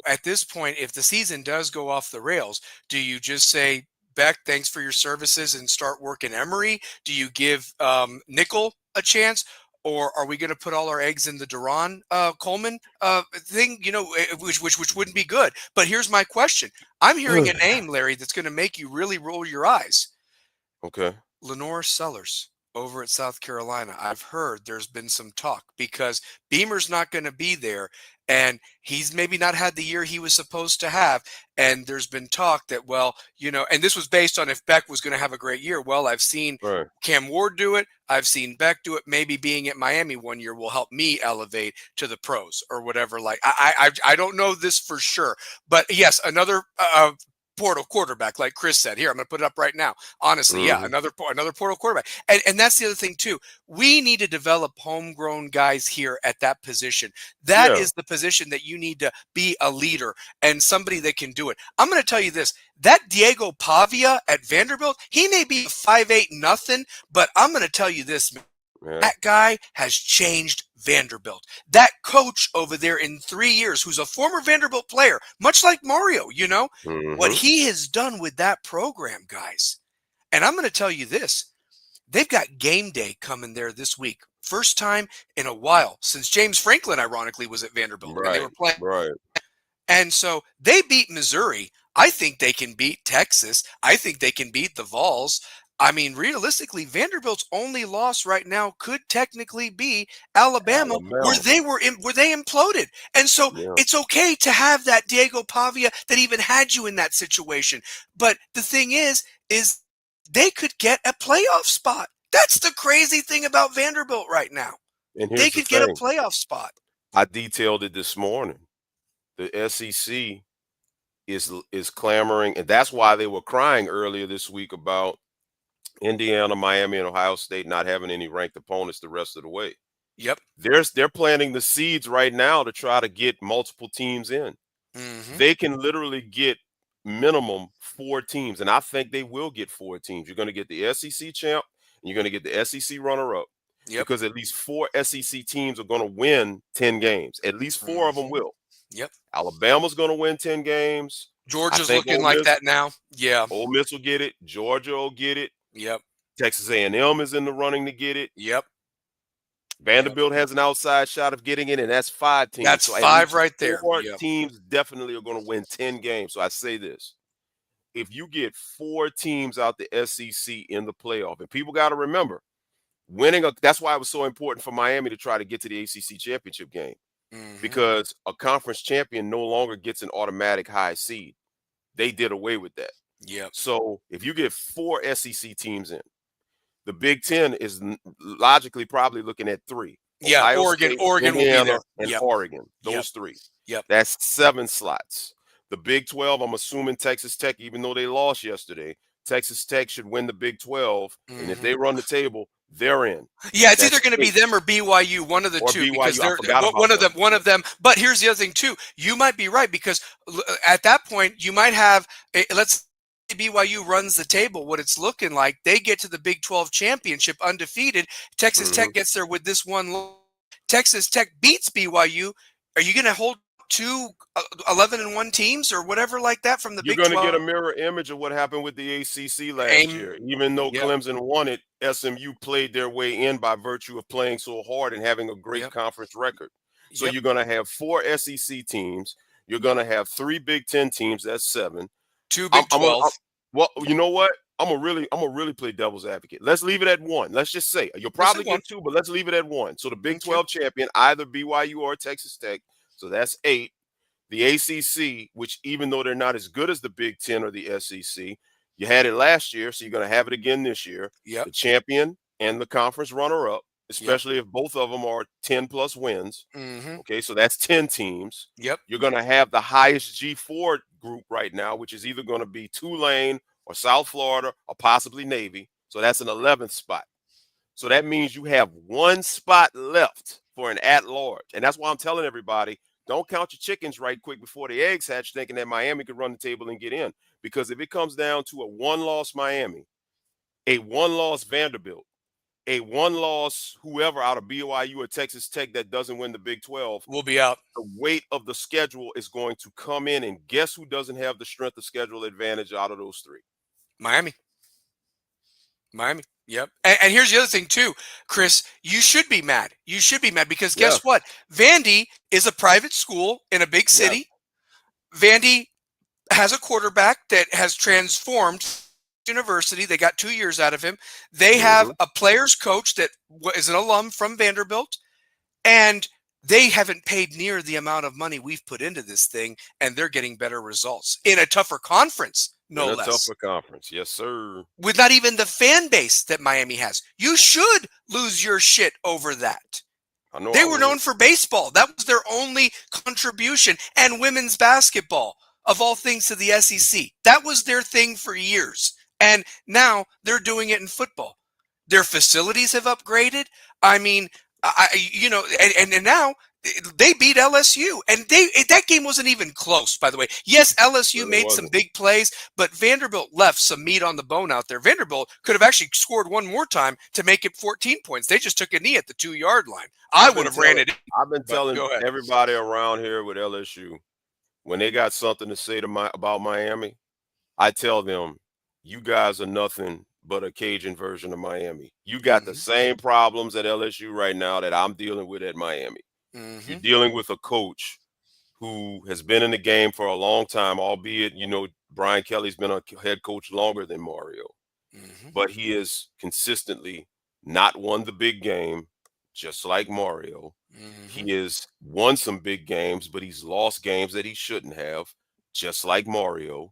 at this point, if the season does go off the rails, do you just say, Beck, thanks for your services and start working Emory? Do you give Nickel a chance? Or are we going to put all our eggs in the Duran Coleman thing? Which wouldn't be good. But here's my question: I'm hearing a name, Larry, that's going to make you really roll your eyes. Okay. Lenore Sellers over at South Carolina. I've heard there's been some talk because Beamer's not going to be there and he's maybe not had the year he was supposed to have. And there's been talk that, well, and this was based on if Beck was going to have a great year. Well, I've seen Right. Cam Ward do it. I've seen Beck do it. Maybe being at Miami one year will help me elevate to the pros or whatever. Like I don't know this for sure, but yes, another portal quarterback, like Chris said. Here, I'm going to put it up right now. Honestly, yeah, Hmm. another portal quarterback, and that's the other thing too. We need to develop homegrown guys here at that position. That Yeah. is the position that you need to be a leader and somebody that can do it. I'm going to tell you this: that Diego Pavia at Vanderbilt, he may be 5'8" nothing, but I'm going to tell you this. Yeah. That guy has changed Vanderbilt. That coach over there in 3 years, who's a former Vanderbilt player, much like Mario, what Hmm. he has done with that program, guys. And I'm going to tell you this. They've got game day coming there this week. First time in a while since James Franklin, ironically, was at Vanderbilt and they Right. were playing. Right. And so they beat Missouri. I think they can beat Texas. I think they can beat the Vols. I mean, realistically, Vanderbilt's only loss right now could technically be Alabama, where Alabama. where they imploded. And so Yeah. it's okay to have that Diego Pavia that even had you in that situation. But the thing is they could get a playoff spot. That's the crazy thing about Vanderbilt right now. And They here's the could get a thing. playoff spot. I detailed it this morning. The SEC is clamoring, and that's why they were crying earlier this week about Indiana, Miami, and Ohio State not having any ranked opponents the rest of the way. Yep. They're planting the seeds right now to try to get multiple teams in. Mm-hmm. They can literally get minimum 4 teams, and I think they will get 4 teams. You're going to get the SEC champ, and you're going to get the SEC runner-up, Yep. because at least 4 SEC teams are going to win 10 games. At least 4 of them Mm-hmm. will. Yep. Alabama's going to win 10 games. I Georgia's think looking like that now. Yeah. Ole Miss will get it. Georgia will get it. Yep. Texas A&M is in the running to get it. Yep. Vanderbilt has an outside shot of getting it, and that's 5 teams. That's So at 5 least right there. 4 Yep. teams definitely are going to win 10 games. So I say this. If you get 4 teams out the SEC in the playoff, and people got to remember, that's why it was so important for Miami to try to get to the ACC championship game, Mm-hmm. because a conference champion no longer gets an automatic high seed. They did away with that. Yep. So if you get 4 SEC teams in, the Big Ten is logically probably looking at 3. Yeah, Ohio Oregon State, will be Indiana, there. and Yep. Oregon. Yep. Those 3. Yep. That's 7 slots. The Big 12, I'm assuming Texas Tech, even though they lost yesterday, Texas Tech should win the Big 12. And if they run the table, they're in. Yeah, it's That's either going to be 8. them or BYU, one of the Or two, BYU. because I they're forgot about one of them. them. One of them. But here's the other thing too. You might be right, because at that point you might have let's say BYU runs the table. What it's looking like, they get to the Big 12 championship undefeated. Texas Tech gets there with this one. Texas Tech beats BYU. Are you going to hold 2 11-1 teams or whatever like that from the You're Big going to 12? get a mirror image of what happened with the ACC last year. Even though Yep. Clemson won it, SMU played their way in by virtue of playing so hard and having a great Yep. conference record. So Yep. you're going to have 4 SEC teams. You're going to have 3 Big 10 teams. That's 7. 2 Big 12. Well, you know what? I'm gonna really play devil's advocate. Let's leave it at 1. Let's just say you'll probably get 2, but let's leave it at 1. So the Big 12 champion, either BYU or Texas Tech. So that's 8. The ACC, which even though they're not as good as the Big 10 or the SEC, you had it last year, so you're going to have it again this year. Yep. The champion and the conference runner-up, especially if both of them are 10-plus wins. Okay, so that's 10 teams. Yep. You're going to have the highest G4 group right now, which is either going to be Tulane or South Florida or possibly Navy. So that's an 11th spot. So that means you have 1 spot left for an at-large. And that's why I'm telling everybody, don't count your chickens right quick before the eggs hatch, thinking that Miami could run the table and get in. Because if it comes down to a 1-loss Miami, a 1-loss Vanderbilt, a 1-loss whoever out of BYU or Texas Tech that doesn't win the Big 12, we'll be out. The weight of the schedule is going to come in, and guess who doesn't have the strength of schedule advantage out of those 3? Miami. Yep. And here's the other thing too, Chris. You should be mad. You should be mad because guess what? Vandy is a private school in a big city. Vandy has a quarterback that has transformed university. They got 2 years out of him. They have a player's coach that is an alum from Vanderbilt, and they haven't paid near the amount of money we've put into this thing, and they're getting better results in a tougher conference. No less. Tougher conference. Yes, sir. With not even the fan base that Miami has. You should lose your shit over that. They were known for baseball. That was their only contribution. And women's basketball, of all things, to the SEC. That was their thing for years. And now they're doing it in football. Their facilities have upgraded. I mean, and now they beat LSU, and that game wasn't even close, by the way. Yes, LSU made some big plays, but Vanderbilt left some meat on the bone out there. Vanderbilt could have actually scored one more time to make it 14 points. They just took a knee at the 2-yard line. I would have ran it in. I've been telling everybody around here with LSU, when they got something to say about Miami, I tell them, you guys are nothing but a Cajun version of Miami. You got the same problems at LSU right now that I'm dealing with at Miami. You're dealing with a coach who has been in the game for a long time, albeit, Brian Kelly's been a head coach longer than Mario. but he has consistently not won the big game, just like Mario. Mm-hmm. He has won some big games, but he's lost games that he shouldn't have, just like Mario.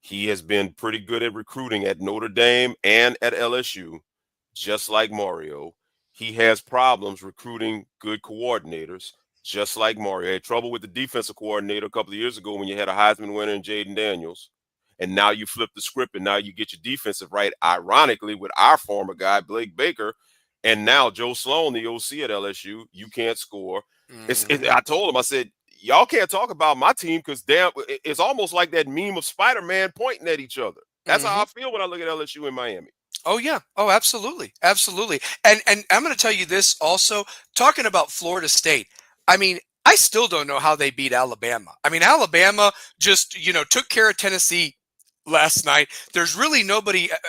He has been pretty good at recruiting at Notre Dame and at LSU, just like Mario. He has problems recruiting good coordinators, just like Mario. He had trouble with the defensive coordinator a couple of years ago when you had a Heisman winner in Jaden Daniels. And now you flip the script and now you get your defensive right, ironically, with our former guy, Blake Baker. And now Joe Sloan, the OC at LSU, you can't score. Mm-hmm. I told him, I said, y'all can't talk about my team because damn, it's almost like that meme of Spider-Man pointing at each other. That's how Mm-hmm. I feel when I look at LSU in Miami. Oh yeah. Oh, absolutely. Absolutely. And I'm going to tell you this also, talking about Florida State. I mean, I still don't know how they beat Alabama. I mean, Alabama just, took care of Tennessee last night. There's really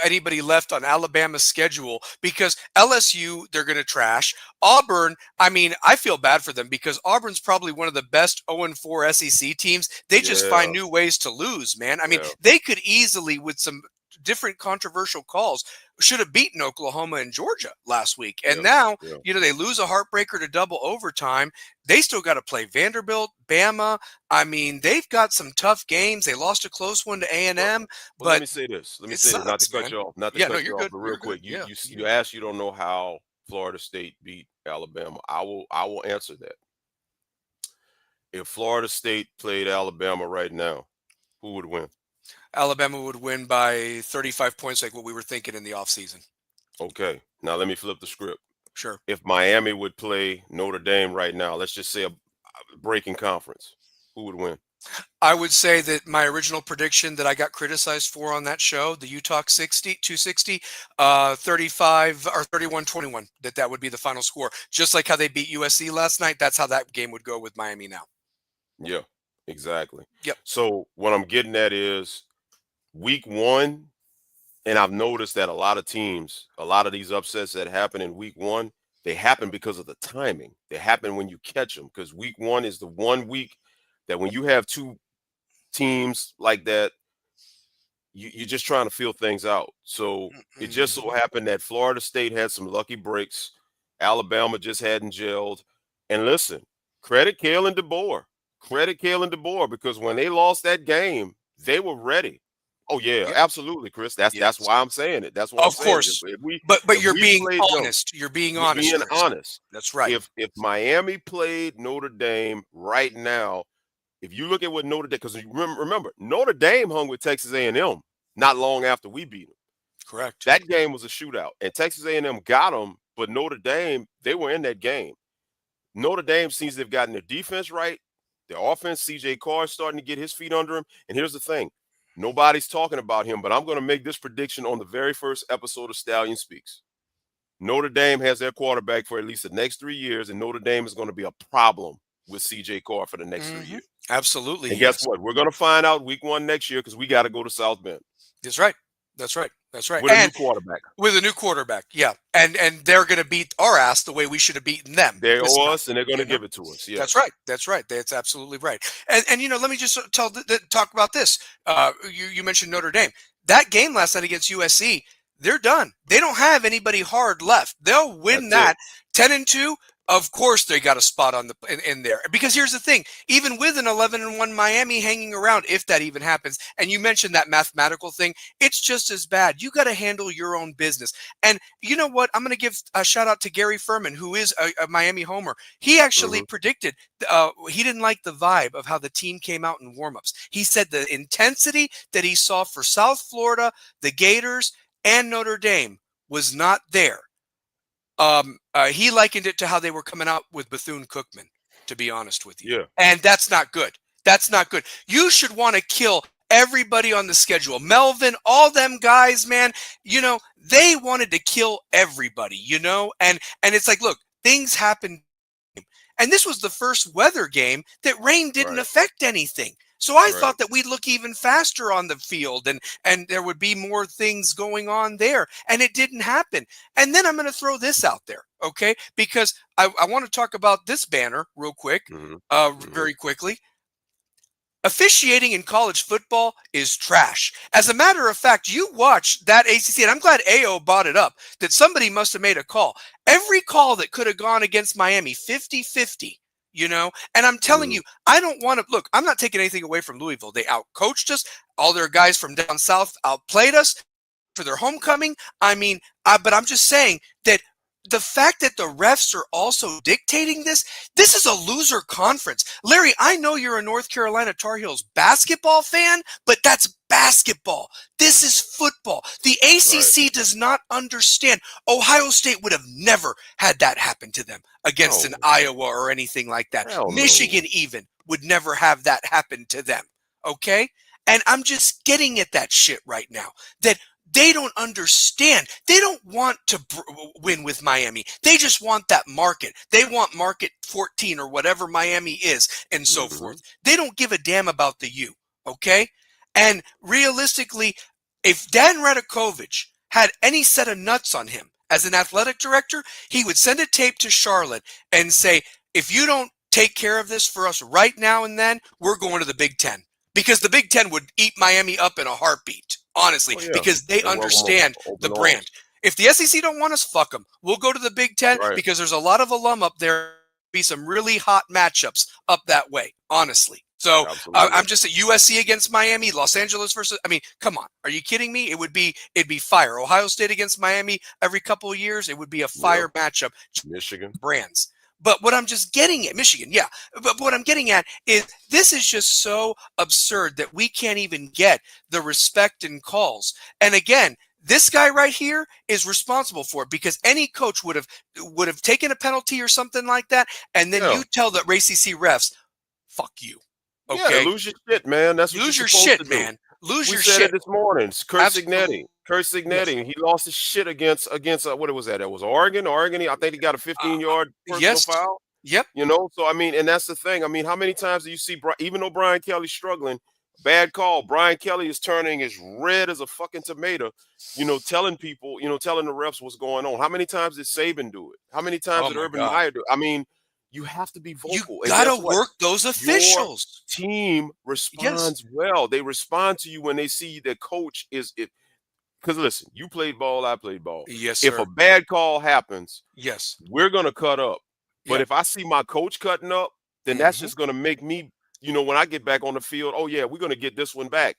anybody left on Alabama's schedule because LSU, they're going to trash. Auburn, I mean, I feel bad for them because Auburn's probably one of the best 0-4 SEC teams. They just find Yeah, new ways to lose, man. I mean, yeah, they could easily, with some different controversial calls, should have beaten Oklahoma and Georgia last week. And yeah, now, yeah. they lose a heartbreaker to double overtime. They still got to play Vanderbilt, Bama. I mean, they've got some tough games. They lost a close one to Well, A&M, well, let but me say this. Let me it say this. Not to sucks, cut man. you off. Not to Yeah, no, cut you're you off. good. But real You're good. quick, you Yeah. you you asked you don't know how Florida State beat Alabama. I will answer that. If Florida State played Alabama right now, who would win? Alabama would win by 35 points, like what we were thinking in the offseason. Okay. Now let me flip the script. Sure. If Miami would play Notre Dame right now, let's just say a breaking conference, who would win? I would say that my original prediction that I got criticized for on that show, the Utah 260, 35 or 31-21, that would be the final score. Just like how they beat USC last night, that's how that game would go with Miami now. Yeah, exactly. Yep. So what I'm getting at is week one, and I've noticed that a lot of teams, a lot of these upsets that happen in week one, they happen because of the timing. They happen when you catch them because week one is the one week that when you have two teams like that, you're just trying to feel things out. So it just so Mhm. happened that Florida State had some lucky breaks. Alabama just hadn't gelled. And listen, credit Kale and DeBoer. Credit Kale and DeBoer because when they lost that game, they were ready. Oh yeah, Yep. absolutely, Chris. That's Yes. why I'm saying it. That's why I'm Of saying it. course. If we But if you're we being played them, honest. You're being honest, being Chris. honest, That's right. if Miami played Notre Dame right now, if you look at what Notre Dame, because remember, Notre Dame hung with Texas A&M not long after we beat them. Correct. That game was a shootout, and Texas A&M got them, but Notre Dame, they were in that game. Notre Dame seems they've gotten their defense right. Their offense, C.J. Carr is starting to get his feet under him. And here's the thing. Nobody's talking about him, but I'm going to make this prediction on the very first episode of Stallion Speaks. Notre Dame has their quarterback for at least the next 3 years, and Notre Dame is going to be a problem with C.J. Carr for the next 3 Hmm. years. Absolutely, And he guess is. what? We're going to find out week one next year because we got to go to South Bend That's right. That's right. That's right. with a new And quarterback. with a new quarterback, yeah. And they're going to beat our ass the way we should have beaten them They this owe time. us, and they're going You to know. give it to us. That's Yes. right. That's right. That's absolutely right. And let me just talk about this. You mentioned Notre Dame. That game last night against USC, they're done. They don't have anybody hard left. They'll win That's it. that 10-2. Of course, they got a spot on in there because here's the thing: even with an 11-1 Miami hanging around, if that even happens, and you mentioned that mathematical thing, it's just as bad. You got to handle your own business. And you know what? I'm going to give a shout out to Gary Furman, who is a Miami homer. He actually Mhm. predicted he didn't like the vibe of how the team came out in warmups. He said the intensity that he saw for South Florida, the Gators, and Notre Dame was not there. He likened it to how they were coming out with Bethune-Cookman, to be honest with you. Yeah. And that's not good. That's not good. You should want to kill everybody on the schedule. Melvin, all them guys, man, they wanted to kill everybody, and it's like, look, things happen. And this was the first weather game that rain didn't Right. affect anything. So I Right. thought that we'd look even faster on the field and there would be more things going on there. And it didn't happen. And then I'm going to throw this out there, okay? Because I want to talk about this banner real quick, Mhm. Mhm. very quickly. Officiating in college football is trash. As a matter of fact, you watch that ACC, and I'm glad AO brought it up, that somebody must have made a call. Every call that could have gone against Miami, 50-50, and I'm telling you, I don't want to, look, I'm not taking anything away from Louisville. They outcoached us. All their guys from down south outplayed us for their homecoming. I mean, but I'm just saying that the fact that the refs are also dictating this is a loser conference. Larry, I know you're a North Carolina Tar Heels basketball fan, but that's basketball. This is football. The ACC does not understand. Ohio State would have never had that happen to them against an Iowa or anything like that. Michigan even would never have that happen to them. Okay? And I'm just getting at that shit right now. That they don't understand. They don't want to win with Miami. They just want that market. They want market 14 or whatever Miami is and so forth. They don't give a damn about the U, okay? And realistically, if Dan Radakovich had any set of nuts on him as an athletic director, he would send a tape to Charlotte and say, if you don't take care of this for us right now and then, we're going to the Big Ten. Because the Big Ten would eat Miami up in a heartbeat. Honestly, because they understand the brand. If the SEC don't want us, fuck them. We'll go to the Big Ten because there's a lot of alum up there. Be some really hot matchups up that way, honestly. So I'm just at USC against Miami, Los Angeles versus. I mean, come on, are you kidding me? It'd be fire. Ohio State against Miami every couple of years. It would be a fire matchup. Michigan brands. But what I'm just getting at, Michigan, yeah. But what I'm getting at is this is just so absurd that we can't even get the respect and calls. And again, this guy right here is responsible for it because any coach would have taken a penalty or something like that, and then you tell the ACC refs, "Fuck you." Okay, yeah, lose your shit, man. That's what lose you're your supposed shit, to do. man. Lose your We shit. said it this morning. Kurt Absolutely. Signetti. He lost his shit against what was that? It was Oregon. I think he got a 15-yard personal foul. Yep. So I mean, and that's the thing. I mean, how many times do you see, even though Brian Kelly's struggling, bad call, Brian Kelly is turning as red as a fucking tomato, telling people, telling the refs what's going on. How many times did Saban do it? How many times did Urban Meyer do it? I mean, you have to be vocal. You gotta work those officials. Your team responds well. They respond to you when they see the coach is it. Because listen, you played ball, I played ball. Yes, sir. If a bad call happens, we're gonna cut up. But if I see my coach cutting up, then that's just gonna make me, when I get back on the field, oh yeah, we're gonna get this one back.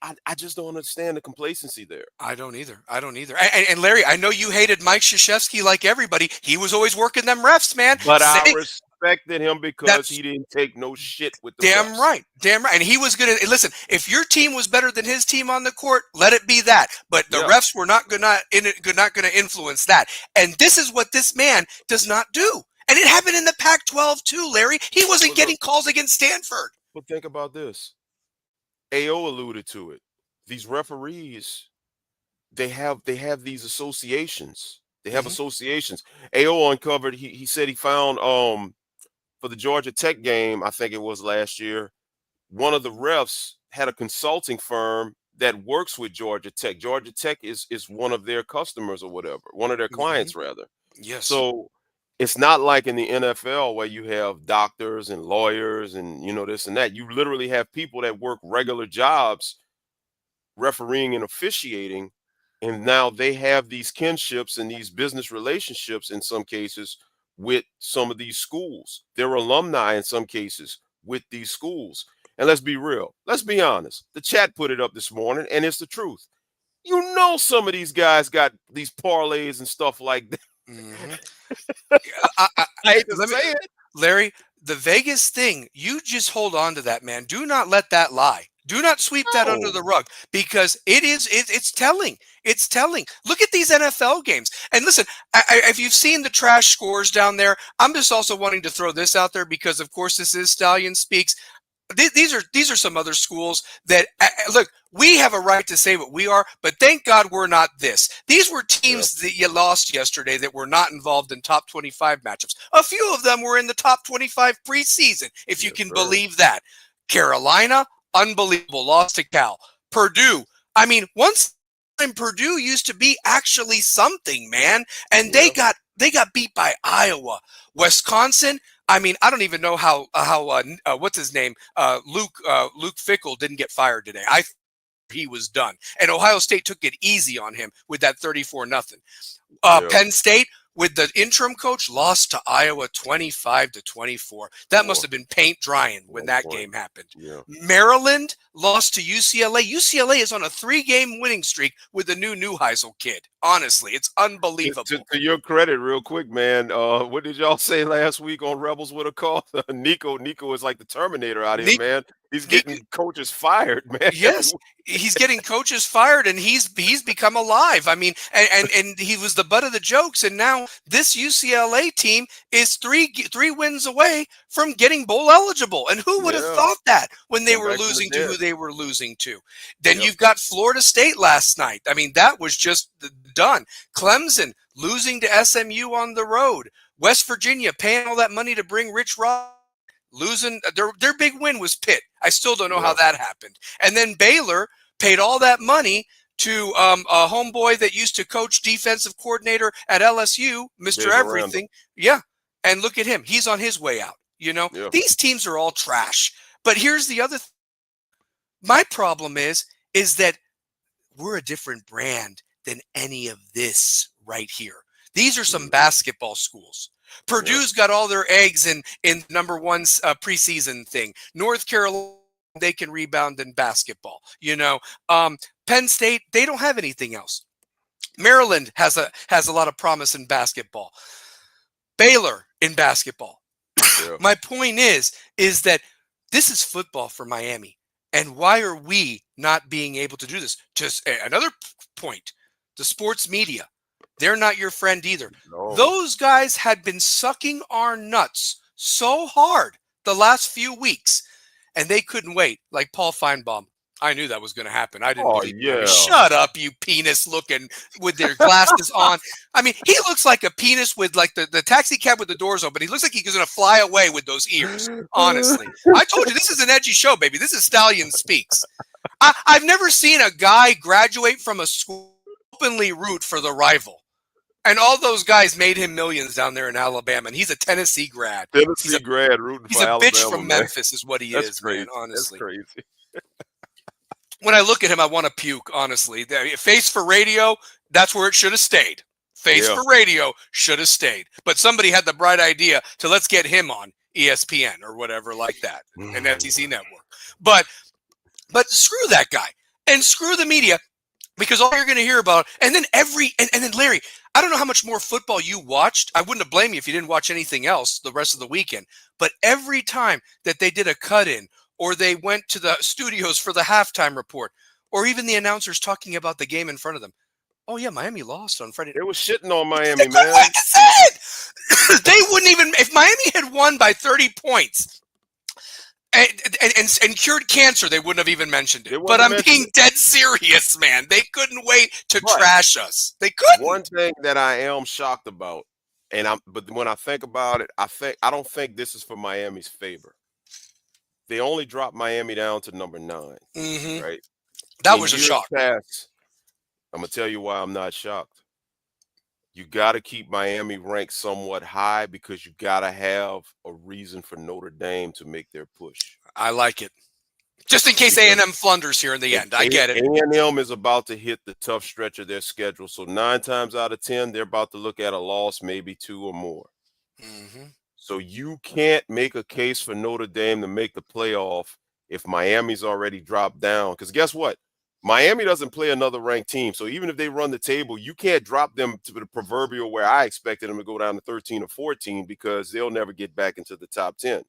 I just don't understand the complacency there. I don't either. And Larry, I know you hated Mike Krzyzewski like everybody. He was always working them refs, man. But I respected him because he didn't take no shit with the refs. Damn right. And he was gonna listen. If your team was better than his team on the court, let it be that. But the refs were not gonna influence that. And this is what this man does not do. And it happened in the Pac-12 too, Larry. He wasn't getting calls against Stanford. But think about this. AO alluded to it. These referees, they have these associations. They have associations. AO uncovered. He said he found for the Georgia Tech game, I think it was last year, one of the refs had a consulting firm that works with Georgia Tech. Georgia Tech is one of their customers or whatever, one of their clients rather. Yes. So it's not like in the NFL where you have doctors and lawyers and this and that. You literally have people that work regular jobs refereeing and officiating, and now they have these kinships and these business relationships in some cases with some of these schools. They're alumni in some cases with these schools. And let's be real. Let's be honest. The chat put it up this morning, and it's the truth. Some of these guys got these parlays and stuff like that. I hate to say it. Larry, the Vegas thing, you just hold on to that, man. Do not let that lie. Do not sweep that under the rug because it's telling. It's telling. Look at these NFL games. And listen, if you've seen the trash scores down there, I'm just also wanting to throw this out there because, of course, this is Stallion Speaks. These are some other schools that look. We have a right to say what we are, but thank God we're not this. These were teams that you lost yesterday that were not involved in top 25 matchups. A few of them were in the top 25 preseason, if you can believe that. Carolina, unbelievable, lost to Cal. Purdue, I mean, once Purdue used to be actually something, man, and they got beat by Iowa. Wisconsin, I mean, I don't even know how what's his name, Luke Fickell didn't get fired today. He was done, and Ohio State took it easy on him with that 34-0. Yeah. Penn State, with the interim coach, lost to Iowa 25-24. That must have been paint drying when that game happened. Yeah. Maryland lost to UCLA. UCLA is on a 3-game winning streak with the new Neuheisel kid. Honestly, it's unbelievable. To your credit, real quick, man, what did y'all say last week on Rebels with a call? Nico is like the Terminator out here, man. He's getting coaches fired, man. Yes, he's getting coaches fired, and he's become alive. I mean, and he was the butt of the jokes, and now this UCLA team is three wins away from getting bowl eligible. And who would have thought that when they were losing to who they were losing to? Then you've got Florida State last night. I mean, that was just done. Clemson losing to SMU on the road. West Virginia paying all that money to bring Rich Rod. Losing their big win was Pitt. I still don't know how that happened. And then Baylor paid all that money to a homeboy that used to coach defensive coordinator at LSU, Mr. Everything. Yeah. And look at him. He's on his way out. You know, these teams are all trash. But here's the other thing. My problem is that we're a different brand than any of this right here. These are some basketball schools. Purdue's got all their eggs in number one preseason thing. North Carolina, they can rebound in basketball. You know, Penn State, they don't have anything else. Maryland has a lot of promise in basketball. Baylor in basketball. My point is that this is football for Miami. And why are we not being able to do this? Just another point, the sports media. They're not your friend either. No. Those guys had been sucking our nuts so hard the last few weeks, and they couldn't wait. Like Paul Feinbaum. I knew that was going to happen. I didn't believe it. Shut up, you penis looking with their glasses on. I mean, he looks like a penis with like the taxi cab with the doors open. He looks like he's going to fly away with those ears, honestly. I told you, this is an edgy show, baby. This is Stallion Speaks. I've never seen a guy graduate from a school openly root for the rival. And all those guys made him millions down there in Alabama, and he's a Tennessee grad. Rooting for Alabama. He's a bitch from Memphis, is what he is, man. Honestly, that's crazy. When I look at him, I want to puke. Honestly, face for radio, that's where it should have stayed. Face for radio should have stayed. But somebody had the bright idea to let's get him on ESPN or whatever like that, an SEC network. But screw that guy and screw the media. Because all you're going to hear about, and then Larry, I don't know how much more football you watched. I wouldn't have blamed you if you didn't watch anything else the rest of the weekend. But every time that they did a cut-in, or they went to the studios for the halftime report, or even the announcers talking about the game in front of them. Oh yeah, Miami lost on Friday. They were shitting on Miami, man. Like I said, they wouldn't even, if Miami had won by 30 points. And cured cancer, they wouldn't have even mentioned it. But I'm being dead serious, man. They couldn't wait to trash us. They couldn't. One thing that I am shocked about, but when I think about it, I don't think this is for Miami's favor. They only dropped Miami down to number 9, right? That was a shock. I'm gonna tell you why I'm not shocked. You got to keep Miami ranked somewhat high because you got to have a reason for Notre Dame to make their push. I like it. Just in case A&M flunders here in the end. I get it. A&M is about to hit the tough stretch of their schedule. So 9 times out of 10, they're about to look at a loss, maybe 2 or more. So you can't make a case for Notre Dame to make the playoff if Miami's already dropped down. Because guess what? Miami doesn't play another ranked team. So even if they run the table, you can't drop them to the proverbial where I expected them to go down to 13 or 14 because they'll never get back into the top 10.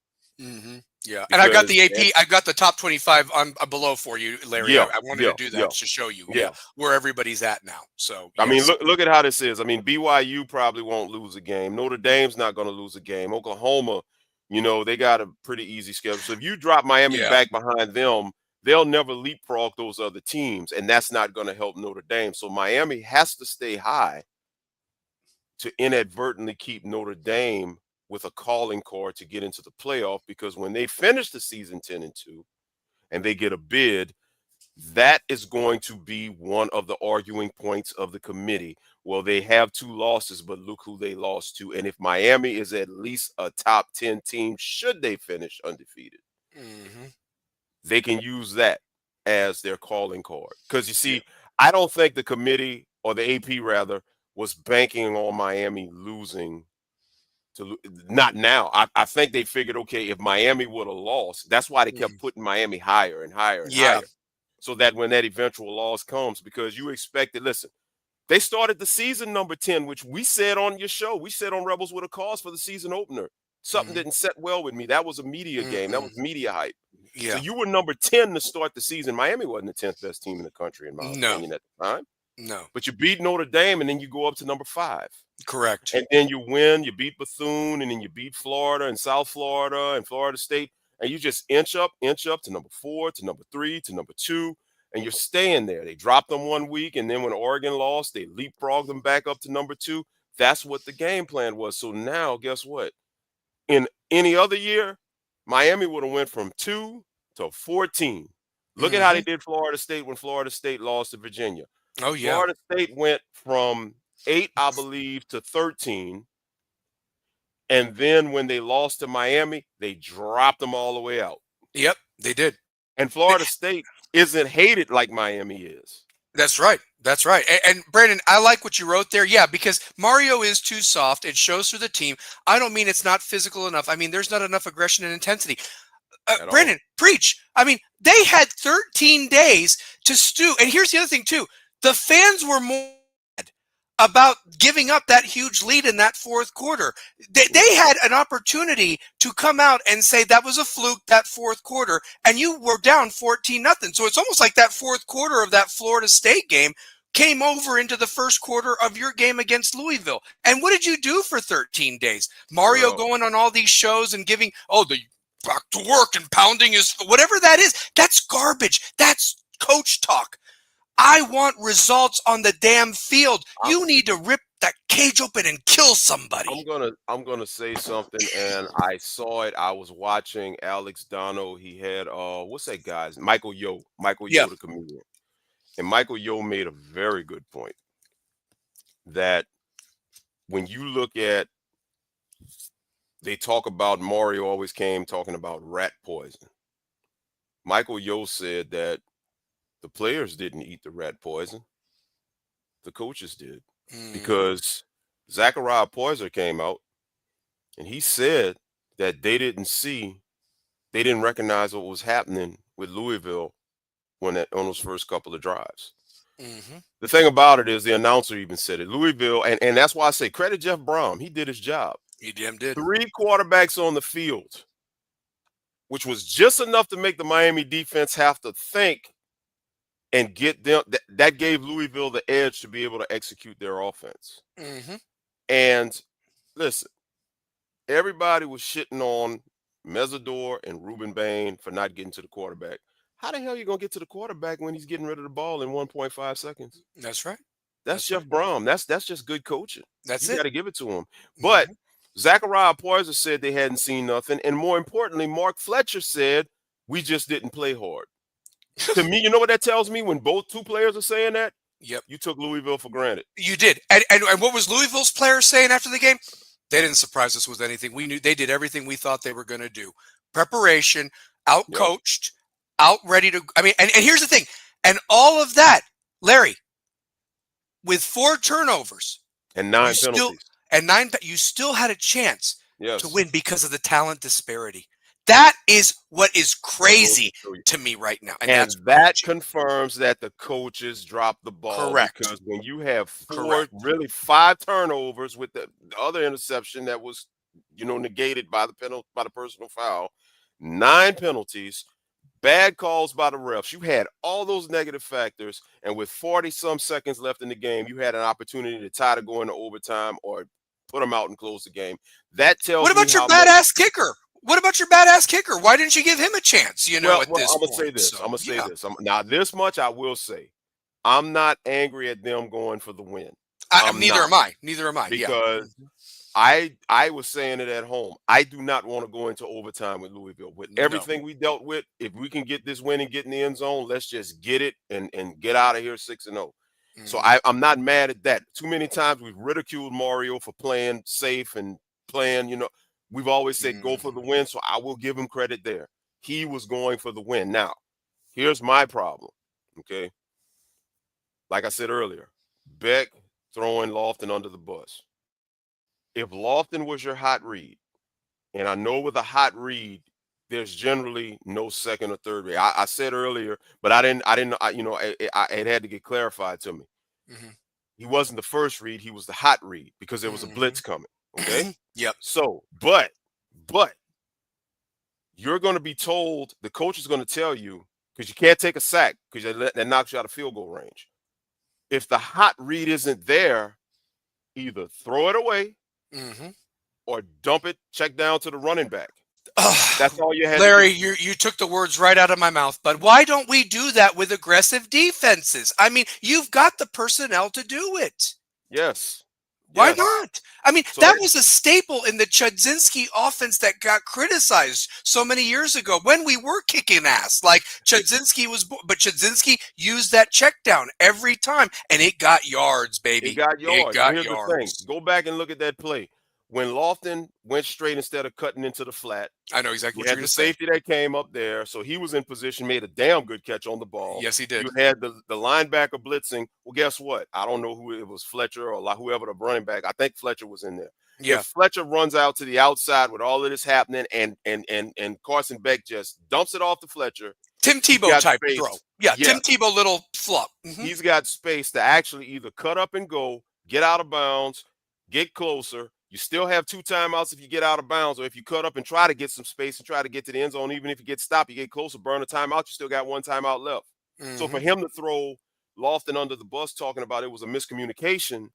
Yeah. And I've got the AP, I've got the top 25 on below for you, Larry. I wanted to do that to show you where everybody's at now. So, I mean, look at how this is. I mean, BYU probably won't lose a game. Notre Dame's not going to lose a game. Oklahoma, they got a pretty easy schedule. So if you drop Miami back behind them, they'll never leapfrog those other teams, and that's not going to help Notre Dame. So Miami has to stay high to inadvertently keep Notre Dame with a calling card to get into the playoff, because when they finish the season 10-2 and they get a bid, That is going to be one of the arguing points of the committee. Well, they have 2 losses, but look who they lost to. And if Miami is at least a top 10 team, should they finish undefeated, Mm-hmm. they can use that as their calling card. Because you Yeah. see, I don't think the committee, or the AP rather, was banking on Miami losing not now. I think they figured, okay, if Miami would have lost, that's why they kept Mm. putting Miami higher and higher and Yeah. higher. So that when that eventual loss comes, because you expected, listen, they started the season number 10, which we said on your show. We said on Rebels with a Cause for the season opener. Something Mm-hmm. didn't set well with me. That was a media game. That Mm-mm. was media hype. So Yeah. you were number 10 to start the season. Miami wasn't the 10th best team in the country, in my No. opinion, at the time. No. But you beat Notre Dame, and then you go up to number 5. Correct. And then you win, you beat Bethune, and then you beat Florida and South Florida and Florida State. And you just inch up to number 4, to number 3, to number 2, and you're staying there. They dropped them one week, and then when Oregon lost, they leapfrogged them back up to number 2. That's what the game plan was. So now, guess what? In any other year, Miami would have went from 2 to 14. Look at how Mm-hmm. they did Florida State when Florida State lost to Virginia. Oh yeah. Florida State went from 8, I believe, to 13. And then when they lost to Miami, they dropped them all the way out. Yep. They did. And Florida State isn't hated like Miami is. That's right. That's right. And Brandon, I like what you wrote there. Yeah, because Mario is too soft. It shows through the team. I don't mean it's not physical enough. I mean, there's not enough aggression and intensity. At all. Brandon, preach. I mean, they had 13 days to stew. And here's the other thing, too. The fans were more mad about giving up that huge lead in that fourth quarter. They had an opportunity to come out and say that was a fluke, that fourth quarter, and you were down 14-0. So it's almost like that fourth quarter of that Florida State game came over into the first quarter of your game against Louisville. And what did you do for 13 days? Mario Well, going on all these shows and giving, the back to work and pounding his, whatever that is, that's garbage. That's coach talk. I want results on the damn field. You need to rip that cage open and kill somebody. I'm gonna say something, and I saw it. I was watching Alex Dono. He had what's that guy's Michael Yo, Yeah. the comedian. And Michael Yo made a very good point that when you look at, they talk about Mario always came talking about rat poison. Michael Yo said that the players didn't eat the rat poison. The coaches did. Because Zachariah Poyser came out and he said that they didn't recognize what was happening with Louisville on those first couple of drives. Mm-hmm. The thing about it is the announcer even said it. Louisville, and that's why I say credit Jeff Brom. He did his job. He damn did. 3 quarterbacks on the field, which was just enough to make the Miami defense have to think and get them. That gave Louisville the edge to be able to execute their offense. Mm-hmm. And listen, everybody was shitting on Mesidor and Ruben Bain for not getting to the quarterback. How the hell are you going to get to the quarterback when he's getting rid of the ball in 1.5 seconds? That's right. That's Jeff Brom. That's just good coaching. That's You it. got to give it to him. But Zachariah Poyser said they hadn't seen nothing. And more importantly, Mark Fletcher said, we just didn't play hard. To me, you know what that tells me? When both 2 players are saying that, Yep. you took Louisville for granted. You did. And what was Louisville's players saying after the game? They didn't surprise us with anything. We knew they did everything we thought they were going to do. Preparation, out-coached, out ready to – I mean, and here's the thing. And all of that, Larry, with 4 turnovers. And 9 penalties. You still had a chance Yes. to win because of the talent disparity. That is what is crazy to me right now. And that confirms that the coaches dropped the ball. Correct. Because when you have 5 turnovers with the other interception that was, negated by the personal foul, 9 penalties, bad calls by the refs. You had all those negative factors, and with 40-some seconds left in the game, you had an opportunity to tie to go into overtime or put them out and close the game. That tells me what about your badass kicker? What about your badass kicker? Why didn't you give him a chance? At this point. I'm gonna say this. I'm gonna say this. Now, this much I will say: I'm not angry at them going for the win. Neither am I. Neither am I. Because I was saying it at home. I do not want to go into overtime with Louisville. With No. everything we dealt with, if we can get this win and get in the end zone, let's just get it and get out of here 6-0. So Mhm. I'm not mad at that. Too many times we've ridiculed Mario for playing safe and playing, we've always said go for the Mhm. win. So I will give him credit there. He was going for the win. Now, here's my problem. Okay. Like I said earlier, Beck throwing Lofton under the bus. If Lofton was your hot read, and I know with a hot read, there's generally no second or third read. I said earlier, but I didn't, it had to get clarified to me. Mhm. He wasn't the first read, he was the hot read because there was a Mhm. blitz coming. Okay. Yep. So, but you're going to be told, the coach is going to tell you, because you can't take a sack because that knocks you out of field goal range. If the hot read isn't there, either throw it away Mhm. or dump it, check down to the running back. That's Ugh, all you had to Larry, do. you took the words right out of my mouth. But why don't we do that with aggressive defenses? I mean, you've got the personnel to do it. Yes. Why Yes. not? I mean, So that that was a staple in the Chudzinski offense that got criticized so many years ago when we were kicking ass. Like Chudzinski but Chudzinski used that check down every time, and it got yards, it baby. got It yards. And got here's the thing. yards. Go back and look at that play. When Lofton went straight instead of cutting into the flat, I know exactly you what you're had going the to say. safety that came up there. So he was in position, made a damn good catch on the ball. Yes, he You did. had the linebacker blitzing. Well, guess what? I don't know who it was, Fletcher or whoever the running back. I think Fletcher was in there. If Yeah. Fletcher runs out to the outside with all of this happening and Carson Beck just dumps it off to Fletcher, Tim he's Tebow got type throw. space. Yeah, Tim Yes. Tebow little flop. He's got space to actually either cut up and go, get out of bounds, get closer. You still have 2 timeouts if you get out of bounds, or if you cut up and try to get some space and try to get to the end zone. Even if you get stopped, you get closer, burn a timeout, you still got 1 timeout left. So for Hmm. him to throw Lofton under the bus talking about it was a miscommunication,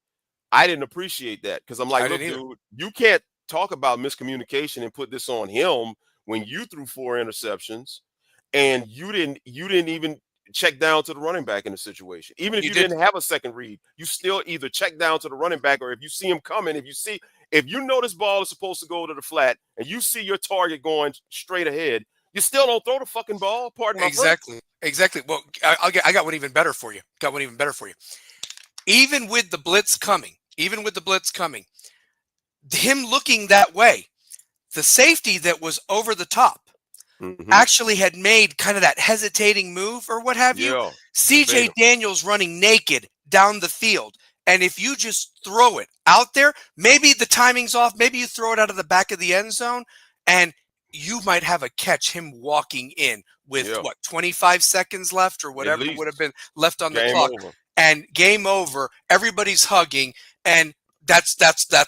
I didn't appreciate that because I'm like, I didn't look, either. dude, you can't talk about miscommunication and put this on him when you threw 4 interceptions and you didn't even check down to the running back in the situation. Even if You you did didn't have a second read, you still either check down to the running back, or if you see him coming, if you know this ball is supposed to go to the flat and you see your target going straight ahead, you still don't throw the fucking ball. Pardon my French. exactly, exactly. Well, I got one even better for you. Got one even better for you. Even with the blitz coming, him looking that way, the safety that was over the top Hmm. actually had made kind of that hesitating move or what have you. Yeah, the CJ Vader. Daniels running naked down the field. And if you just throw it out there, maybe the timing's off, maybe you throw it out of the back of the end zone, and you might have a catch him walking in with Yeah, what, 25 seconds left or at whatever would have least been left on the game clock, over. and game over. Everybody's hugging, and that's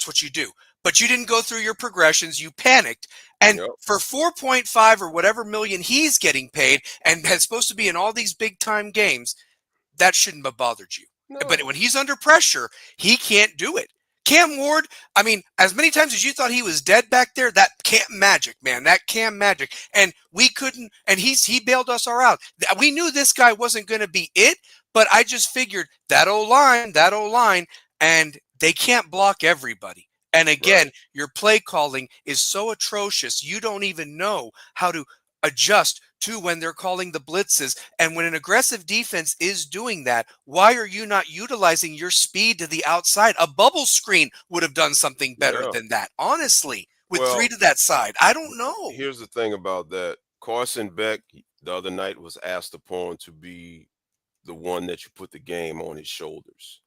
what you do. But you didn't go through your progressions. You panicked, and Yep. for 4.5 or whatever million he's getting paid, and is supposed to be in all these big time games, that shouldn't have bothered you. But No. when he's under pressure, he can't do it. Cam Ward, I mean, as many times as you thought he was dead back there, that Cam magic, man, that Cam magic. And we couldn't, and he bailed us all out. We knew this guy wasn't going to be it, but I just figured that O line, and they can't block everybody. And Right. again, your play calling is so atrocious, you don't even know how to adjust to when they're calling the blitzes. And when an aggressive defense is doing that, why are you not utilizing your speed to the outside? A bubble screen would have done something better Yeah. than that, honestly, with 3 Well, to that side. I don't know. here's the thing about that. Carson Beck the other night was asked upon to be the one that you put the game on his shoulders.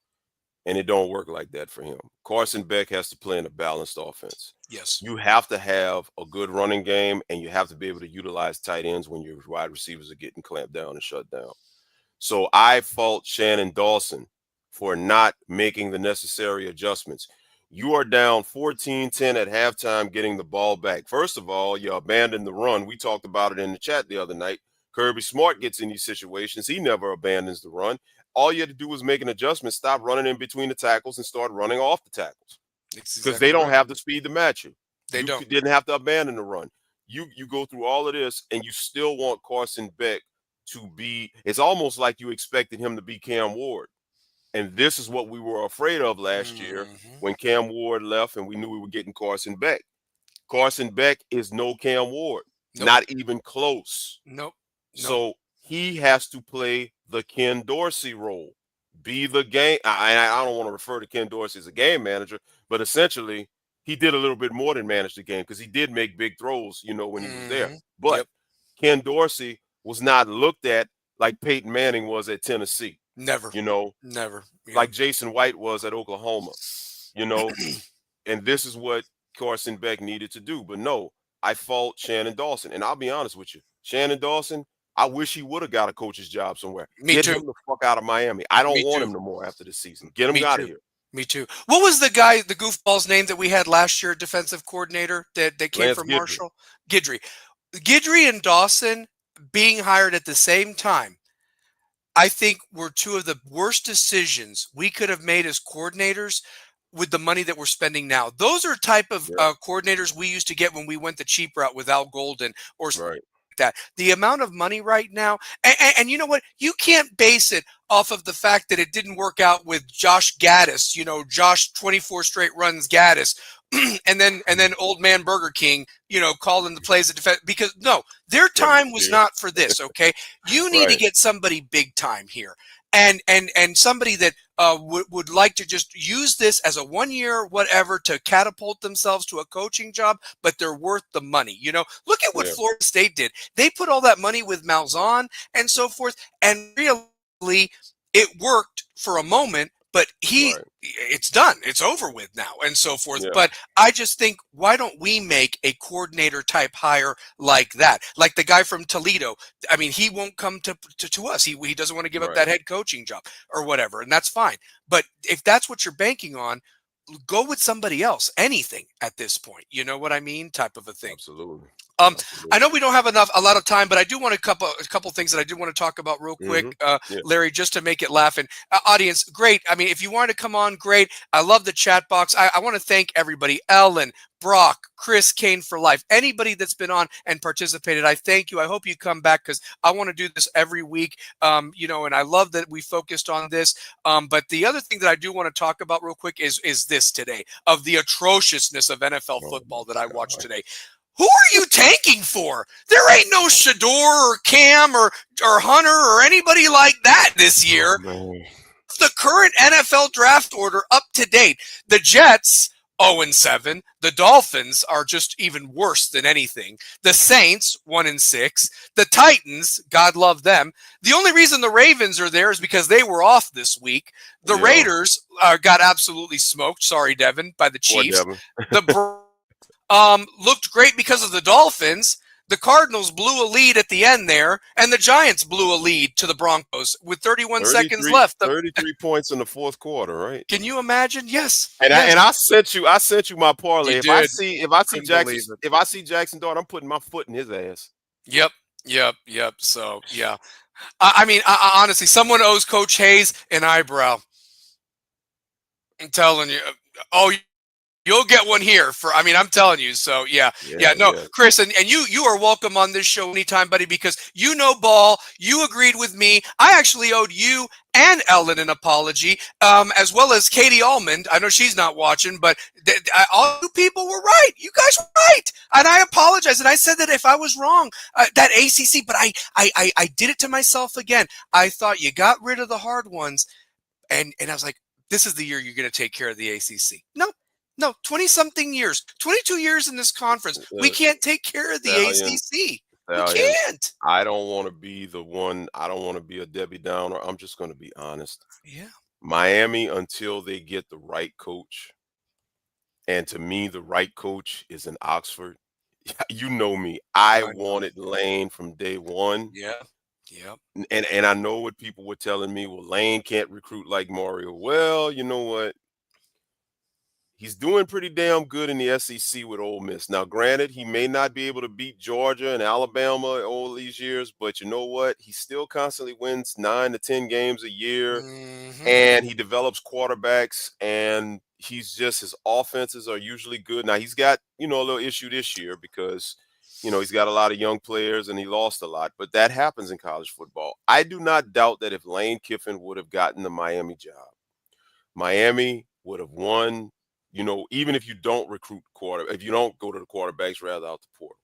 And it don't work like that for him. Carson Beck has to play in a balanced offense. Yes. You have to have a good running game, and you have to be able to utilize tight ends when your wide receivers are getting clamped down and shut down. So I fault Shannon Dawson for not making the necessary adjustments. You are down 14-10 at halftime getting the ball back. First of all, you abandoned the run. We talked about it in the chat the other night. Kirby Smart gets in these situations. He never abandons the run. All you had to do was make an adjustment, stop running in between the tackles and start running off the tackles It's because they exactly don't right. have the speed to match you. They don't. Didn't have to abandon the run. You go through all of this and you still want Carson Beck to be. It's almost like you expected him to be Cam Ward. And this is what we were afraid of last year Mhm. when Cam Ward left and we knew we were getting Carson Beck. Carson Beck is no Cam Ward, Nope. not even close. Nope. Nope. So he has to play the Ken Dorsey role, be the game. I don't want to refer to Ken Dorsey as a game manager, but essentially he did a little bit more than manage the game because he did make big throws, when he was there. Mhm. But Yep. Ken Dorsey was not looked at like Peyton Manning was at Tennessee, Never. you know, Never. Yep. like Jason White was at Oklahoma, you know, and this is what Carson Beck needed to do. But no, I fault Shannon Dawson. And I'll be honest with you, Shannon Dawson, I wish he would have got a coach's job somewhere. Me Get too. him the fuck out of Miami. I don't Me want too. him no more after this season. Get him Me out of too. here. Me too. What was the guy, the goofball's name that we had last year, defensive coordinator that came Lance from Guidry. Marshall? Guidry. Guidry and Dawson being hired at the same time, I think were two of the worst decisions we could have made as coordinators with the money that we're spending now. Those are type of Yeah, coordinators we used to get when we went the cheap route with Al Golden or right. that. The amount of money right now, and you know what? You can't base it off of the fact that it didn't work out with Josh Gaddis. Josh 24 straight runs Gaddis, and then old man Burger King, calling the plays of defense because no, their Kevin time was Steele. not for this. Okay, you need to Right. get somebody big time here. And somebody that would like to just use this as a 1 year whatever to catapult themselves to a coaching job, but they're worth the money. Look at what Yeah. Florida State did. They put all that money with Malzahn and so forth, and realistically, it worked for a moment. But Right. it's done. It's over with now, and so forth. Yeah. But I just think, why don't we make a coordinator type hire like that? Like the guy from Toledo. I mean, he won't come to us. He doesn't want to give up Right. that head coaching job or whatever, and that's fine. But if that's what you're banking on, go with somebody else. Anything at this point, you know what I mean? Type of a thing. Absolutely. I Absolutely. know we don't have a lot of time, but I do want a couple things that I do want to talk about real quick, Yeah. Larry, just to make it laugh. And audience, great. I mean, if you want to come on, great. I love the chat box. I want to thank everybody: Ellen, Brock, Chris, Kane for life. Anybody that's been on and participated, I thank you. I hope you come back because I want to do this every week. And I love that we focused on this. But the other thing that I do want to talk about real quick is this today of the atrociousness of NFL Oh football that my I watched God. today. Who are you tanking for? There ain't no Shador or Cam or Hunter or anybody like that this year. Oh, man. The current NFL draft order up to date. The Jets 0-7. The Dolphins are just even worse than anything. The Saints 1-6. The Titans, God love them. The only reason the Ravens are there is because they were off this week. The Yeah. Raiders got absolutely smoked. Sorry, Devin, by the Poor Chiefs. Devin. The looked great because of the Dolphins. The Cardinals blew a lead at the end there, and the Giants blew a lead to the Broncos with 31 seconds left. 33 points in the fourth quarter, right? Can you imagine? Yes. And yes. I sent you my parlay. You If I did. see Couldn't Jackson Dart, I'm putting my foot in his ass. Yep. So, yeah. I mean, honestly, someone owes Coach Hayes an eyebrow. I'm telling you. Oh, you'll get one here I'm telling you. So yeah. Chris, and you are welcome on this show anytime, buddy, because ball, you agreed with me. I actually owed you and Ellen an apology, as well as Katie Almond. I know she's not watching, but all you people were right. You guys were right. And I apologize. And I said that if I was wrong, that ACC, but I did it to myself again. I thought you got rid of the hard ones. And I was like, this is the year you're going to take care of the ACC. No, 20-something years, 22 years in this conference. We can't take care of the ACC. We can't. I don't want to be the one. I don't want to be a Debbie Downer. I'm just going to be honest. Yeah. Miami, until they get the right coach, and to me, the right coach is in Oxford. You know me. I wanted Lane from day one. Yeah. Yep. And I know what people were telling me. Well, Lane can't recruit like Mario. Well, you know what? He's doing pretty damn good in the SEC with Ole Miss. Now, granted, he may not be able to beat Georgia and Alabama all these years, but you know what? He still constantly wins 9 to 10 games a year, and he develops quarterbacks, and his offenses are usually good. Now, he's got, a little issue this year because, he's got a lot of young players and he lost a lot, but that happens in college football. I do not doubt that if Lane Kiffin would have gotten the Miami job, Miami would have won. Even if you don't recruit if you don't go to the quarterbacks rather out the portal,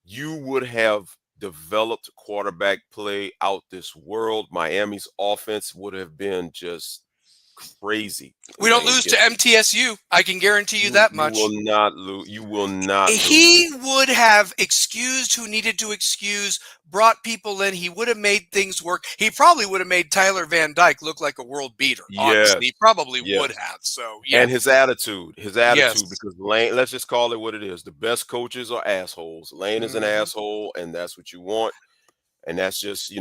you would have developed quarterback play out this world. Miami's offense would have been just crazy We don't playing lose against to MTSU. I can guarantee you that you will much. not lose. You will not lose. He would have excused who needed to excuse, brought people in. He would have made things work. He probably would have made Tyler Van Dyke look like a world beater. Yes, Honestly, he probably would yes. have. So yeah, And his attitude, yes. because Lane, let's just call it what it is. The best coaches are assholes. Lane is an Hmm. asshole, and that's what you want. And that's just,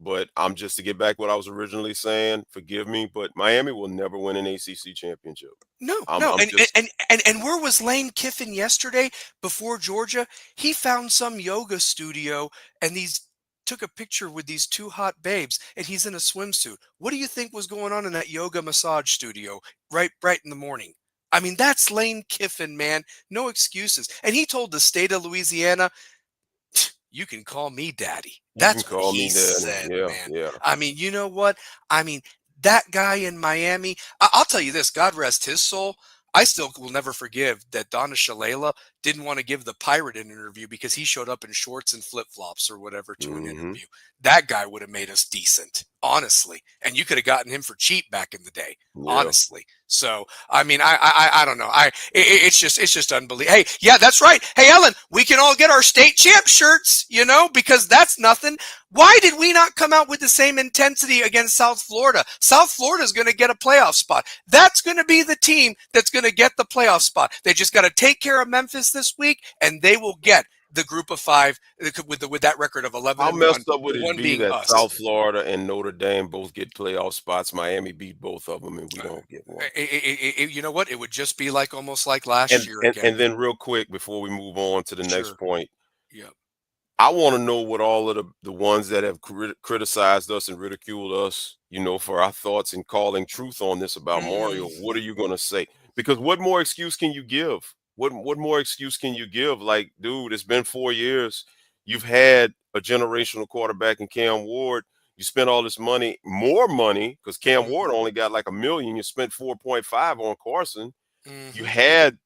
but I'm just to get back what I was originally saying, forgive me, but Miami will never win an ACC championship. No, I'm no, I'm just and where was Lane Kiffin yesterday before Georgia? He found some yoga studio and these took a picture with these two hot babes, and he's in a swimsuit. What do you think was going on in that yoga massage studio right in the morning? I mean, that's Lane Kiffin, man. No excuses. And he told the state of Louisiana, you can call me daddy. you can That's what call he me daddy. said, Yeah, man. yeah. I mean, you know what? I mean, that guy in Miami, I'll tell you this, God rest his soul. I still will never forgive that Donna Shalala didn't want to give the pirate an interview because he showed up in shorts and flip flops or whatever to an Hmm. interview. That guy would have made us decent, honestly. And you could have gotten him for cheap back in the day, Yeah. honestly. So I mean, I don't know. It's just unbelievable. Hey, yeah, that's right. Hey, Ellen, we can all get our state champ shirts, because that's nothing. Why did we not come out with the same intensity against South Florida? South Florida is going to get a playoff spot. That's going to be the team that's going to get the playoff spot. They just got to take care of Memphis this week, and they will get the group of five with that record of 11 How and one. messed up would The it one be being that us. South Florida and Notre Dame both get playoff spots? Miami beat both of them, and we don't get one. You know what? It would just be like almost like last And year and again. and then real quick before we move on to the next Sure. point, Yep. I want to know what all of the ones that have criticized us and ridiculed us, for our thoughts and calling truth on this about Mario. What are Mhm. you going to say? Because what more excuse can you give? What more excuse can you give? Like, dude, it's been 4 years. You've had a generational quarterback in Cam Ward. You spent all this money, more money, because Cam Ward Mhm. only got like $1 million. You spent 4.5 on Carson. You Mhm. had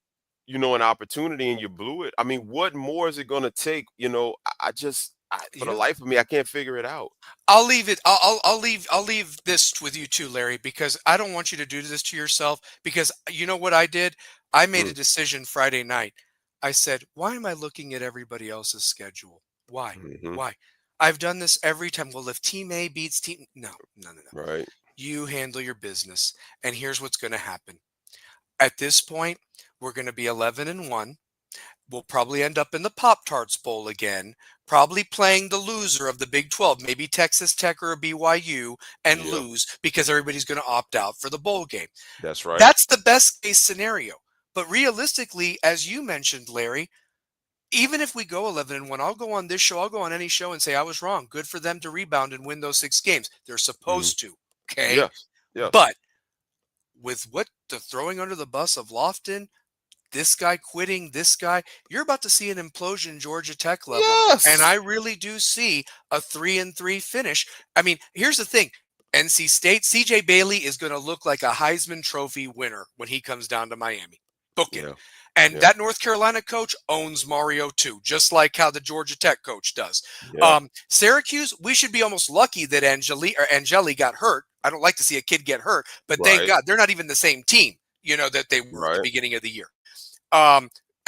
an opportunity and you blew it. I mean, what more is it going to take? For You the know, life of me, I can't figure it out. I'll leave it. I'll leave this with you too, Larry, because I don't want you to do this to yourself. Because you know what I did? I made a Mm, decision Friday night. I said, "Why am I looking at everybody else's schedule? Why? mhm, Why? I've done this every time. Well, if Team A beats Team, no, no, no, no. right. You handle your business, and here's what's going to happen. At this point, we're going to be 11 and one. We'll probably end up in the Pop Tarts Bowl again, probably playing the loser of the Big 12, maybe Texas Tech or BYU, and Yeah, lose because everybody's going to opt out for the bowl game. that's right. That's the best case scenario. But realistically, as you mentioned, Larry, even if we go 11 and 1, I'll go on this show, I'll go on any show and say I was wrong. Good for them to rebound and win those 6 games. They're Mhm. supposed to. Okay. Yes, yes, But with what the throwing under the bus of Lofton, this guy quitting, this guy, you're about to see an implosion Georgia Tech level. And I yes. really do see a 3-3 finish. I mean, here's the thing. NC State, CJ Bailey is going to look like a Heisman Trophy winner when he comes down to Miami. Book it. Yeah, And yeah, that North Carolina coach owns Mario too, just like how the Georgia Tech coach does. yeah. Syracuse, we should be almost lucky that Angeli got hurt. I don't like to see a kid get hurt, but thank Right, God they're not even the same team, that they were at the right. beginning of the year.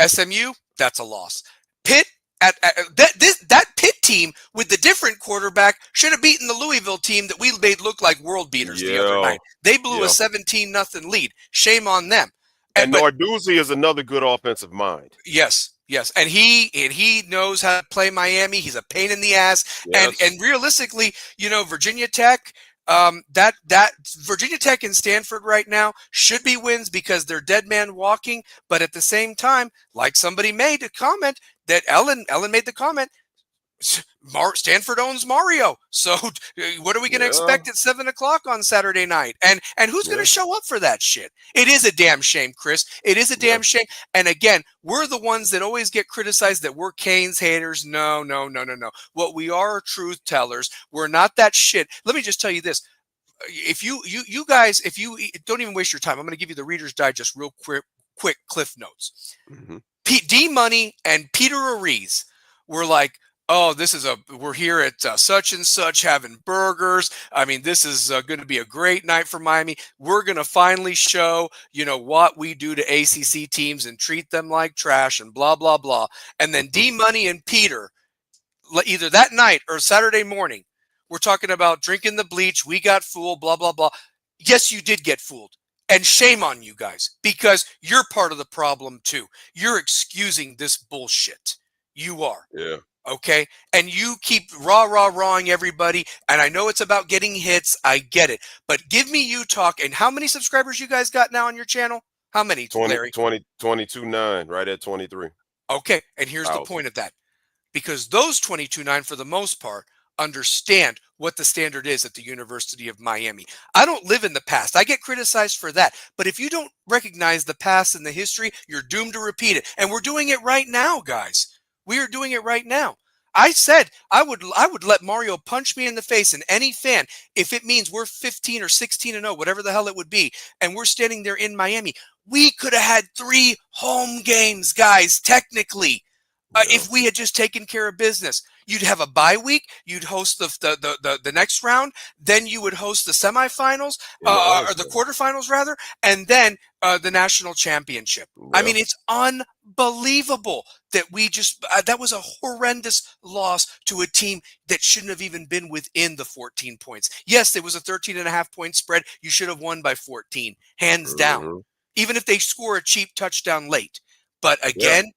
SMU, that's a loss. Pitt, that Pitt team with the different quarterback should have beaten the Louisville team that we made look like world beaters the other Yeah, night. They blew a yeah. 17-0 lead. Shame on them. And But Narduzzi is another good offensive mind. yes, yes, and he knows how to play Miami. He's a pain in the ass, and Yes, and realistically, Virginia Tech. That Virginia Tech and Stanford right now should be wins because they're dead man walking. But at the same time, like somebody made a comment that Ellen made the comment. Stanford owns Mario, so what are we going to yeah, expect at 7 o'clock on Saturday night? And who's going yeah, to show up for that shit? It is a damn shame, Chris. It is a yeah. damn shame. And again, we're the ones that always get criticized that we're Canes haters. No, no, no, no, no. What we are truth tellers. We're not that shit. Let me just tell you this. if you guys, if you don't even waste your time, I'm going to give you the Reader's Digest real quick cliff notes. Mm-hmm. D Money and Peter Ariz were like, "Oh, we're here at such and such having burgers. I mean, this is going to be a great night for Miami. We're going to finally show, what we do to ACC teams and treat them like trash and blah blah blah." And then D Money and Peter, either that night or Saturday morning, we're talking about drinking the bleach. We got fooled, blah, blah, blah. Yes, you did get fooled. And shame on you guys, because you're part of the problem too. You're excusing this bullshit. You are. Yeah. Okay. And you keep rawing everybody. And I know it's about getting hits. I get it. But give me you talk. And how many subscribers you guys got now on your channel? How many, 20, Larry? 22.9, right at 23. Okay. And here's the point of that. Because those 22.9, for the most part, understand what the standard is at the University of Miami. I don't live in the past. I get criticized for that. But if you don't recognize the past and the history, you're doomed to repeat it. And we're doing it right now, guys. We are doing it right now. I said I would let Mario punch me in the face, and any fan, if it means we're 15 or 16-0, whatever the hell it would be, and we're standing there in Miami. We could have had 3 home games, guys, technically. If we had just taken care of business, you'd have a bye week. You'd host the next round. Then you would host the semifinals, or the quarterfinals rather, and then the national championship. Yeah. I mean, it's unbelievable that we just that was a horrendous loss to a team that shouldn't have even been within the 14 points. Yes, it was a 13.5-point spread. You should have won by 14, hands down, even if they score a cheap touchdown late. But again. Yeah.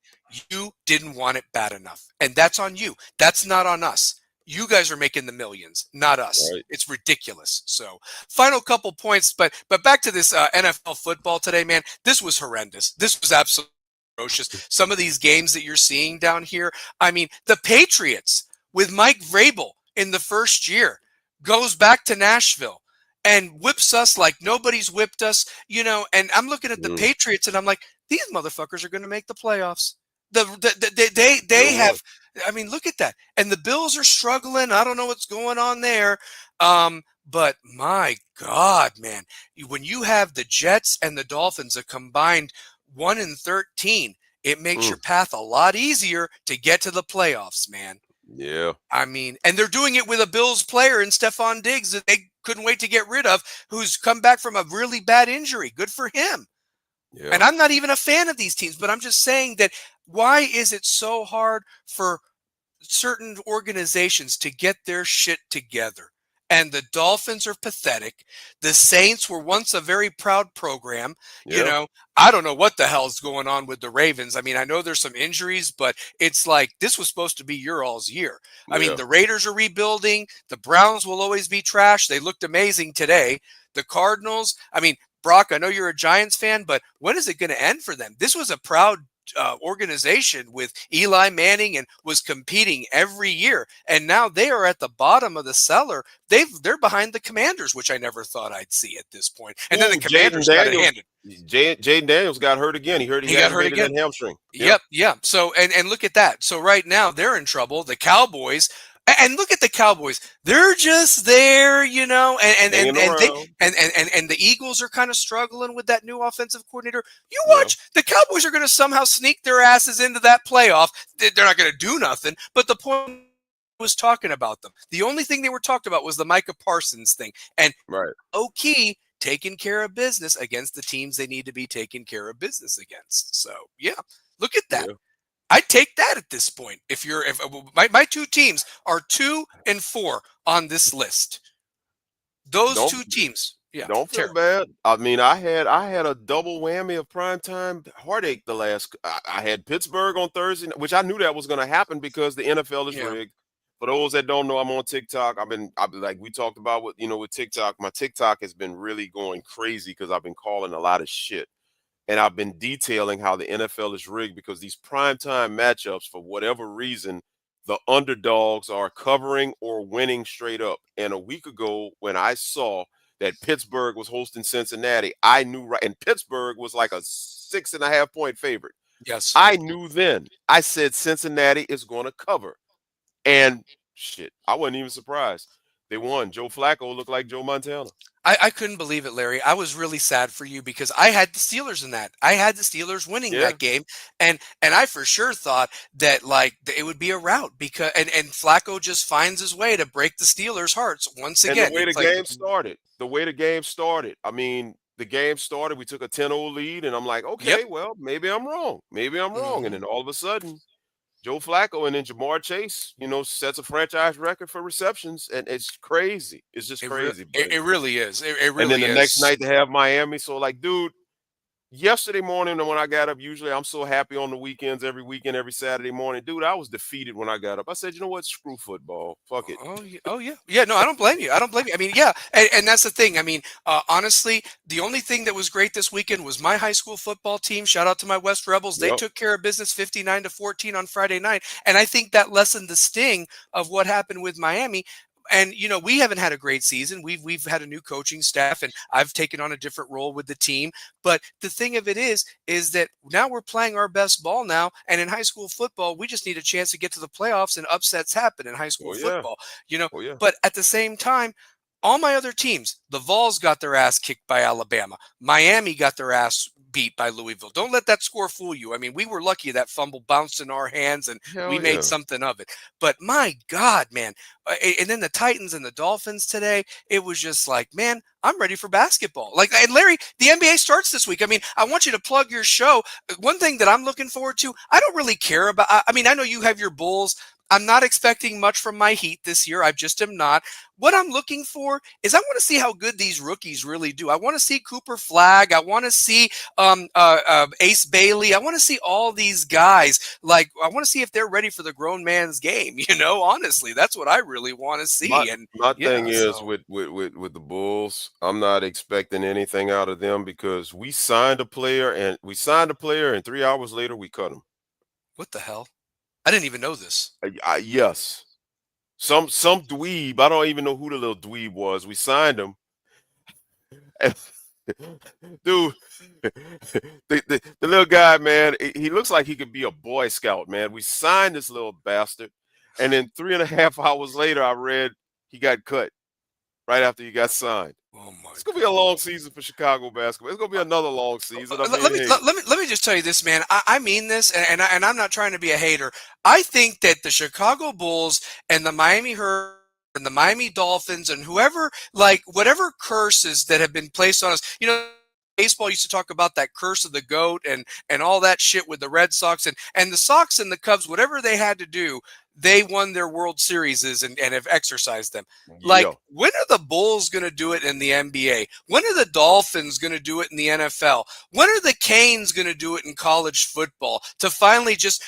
You didn't want it bad enough. And that's on you. That's not on us. You guys are making the millions, not us. Right. It's ridiculous. So final couple points, but back to this NFL football today, man. This was horrendous. This was absolutely atrocious. Some of these games that you're seeing down here. I mean, the Patriots with Mike Vrabel in the first year goes back to Nashville and whips us like nobody's whipped us, and I'm looking at the Patriots and I'm like, these motherfuckers are going to make the playoffs. They have, I mean, look at that. And the Bills are struggling. I don't know what's going on there. But my God, man, when you have the Jets and the Dolphins a combined 1-13, it makes your path a lot easier to get to the playoffs, man. Yeah. I mean, and they're doing it with a Bills player in Stephon Diggs that they couldn't wait to get rid of, who's come back from a really bad injury. Good for him. Yeah. And I'm not even a fan of these teams, but I'm just saying that why is it so hard for certain organizations to get their shit together? And the Dolphins are pathetic. The Saints were once a very proud program. Yeah. I don't know what the hell's going on with the Ravens. I mean, I know there's some injuries, but it's like this was supposed to be your all's year. I mean, the Raiders are rebuilding. The Browns will always be trash. They looked amazing today. The Cardinals, I mean, Brock, I know you're a Giants fan, but when is it going to end for them? This was a proud organization with Eli Manning and was competing every year. And now they are at the bottom of the cellar. They're behind the Commanders, which I never thought I'd see at this point. And then the Commanders got it handed. Jaden Daniels got hurt again. He got hurt again. Hamstring. Yep. Yeah. So, and look at that. So right now they're in trouble. The Cowboys. And look at the Cowboys. They're just there, and the Eagles are kind of struggling with that new offensive coordinator. You watch, the Cowboys are going to somehow sneak their asses into that playoff. They're not going to do nothing, but the point was talking about them. The only thing they were talked about was the Micah Parsons thing. And low-key, taking care of business against the teams they need to be taking care of business against. So, yeah, look at that. Yeah. I'd take that at this point. If my 2 teams are 2 and 4 on this list, those 2 teams, don't feel bad. I mean, I had a double whammy of primetime heartache the last. I had Pittsburgh on Thursday, which I knew that was going to happen because the NFL is rigged. For those that don't know, I'm on TikTok. I've been like we talked about with TikTok. My TikTok has been really going crazy because I've been calling a lot of shit. And I've been detailing how the NFL is rigged because these primetime matchups, for whatever reason, the underdogs are covering or winning straight up. And a week ago, when I saw that Pittsburgh was hosting Cincinnati, I knew and Pittsburgh was like a 6.5-point favorite. Yes. I knew then. I said Cincinnati is going to cover. And shit, I wasn't even surprised. They won. Joe Flacco looked like Joe Montana. I couldn't believe it, Larry. I was really sad for you because I had the Steelers in that. I had the Steelers winning Yeah. that game, and I for sure thought that like it would be a rout because and Flacco just finds his way to break the Steelers' hearts once And the again. way the It's like, game started, I mean, the game started, we took a 10-0 lead, and I'm like, yep. okay, well, maybe I'm wrong. Maybe I'm wrong. And Hmm. then all of a sudden, Joe Flacco and then Jamar Chase, sets a franchise record for receptions. And it's crazy. It's just crazy, buddy. It really is. It And then really the next is. night to have Miami. So, like, dude, yesterday morning when I got up, usually I'm so happy on the weekends, every weekend, every Saturday morning. Dude, I was defeated when I got up. I said, you know what? Screw football. Fuck it. Oh yeah, oh yeah, yeah. No, I don't blame you. I don't blame you. I mean, yeah, and that's the thing. I mean, honestly, the only thing that was great this weekend was my high school football team. Shout out to my West Rebels. They Yep. took care of business, 59-14 on Friday night, and I think that lessened the sting of what happened with Miami. And we haven't had a great season. We've had a new coaching staff, and I've taken on a different role with the team. But the thing of it is that now we're playing our best ball now. And in high school football, we just need a chance to get to the playoffs, and upsets happen in high school Oh, yeah. football. Oh, yeah. But at the same time, all my other teams, the Vols got their ass kicked by Alabama. Miami got their ass beat by Louisville. Don't let that score fool you. I mean, we were lucky that fumble bounced in our hands and we Hell made yeah. something of it. But my God, man. And then the Titans and the Dolphins today, it was just like, man, I'm ready for basketball. Like, and Larry, the NBA starts this week. I mean, I want you to plug your show. One thing that I'm looking forward to, I don't really care about, I mean, I know you have your Bulls. I'm not expecting much from my Heat this year. I just am not. What I'm looking for is I want to see how good these rookies really do. I want to see Cooper Flagg. I want to see Ace Bailey. I want to see all these guys. Like, I want to see if they're ready for the grown man's game. Honestly, that's what I really want to My see. And my thing yeah, is so with the Bulls, I'm not expecting anything out of them because we signed a player and 3 hours later we cut him. what the hell? I didn't even know this. Yes. Some dweeb, I don't even know who the little dweeb was. We signed him. And dude, the little guy, man, he looks like he could be a Boy Scout, man. We signed this little bastard, and then 3.5 hours later, I read he got cut right after he got signed. Oh my It's gonna be a long season for Chicago basketball. It's gonna be another long season. I let mean, me hey, let me just tell you this, man. I mean this, and I'm not trying to be a hater. I think that the Chicago Bulls and the Miami Hurricanes and the Miami Dolphins and whoever, like whatever curses that have been placed on us, baseball used to talk about that curse of the goat and all that shit with the Red Sox and the Sox and the Cubs, whatever they had to do, they won their World Series and have exercised them. Like, yeah. when are the Bulls going to do it in the NBA? When are the Dolphins going to do it in the NFL? When are the Canes going to do it in college football to finally just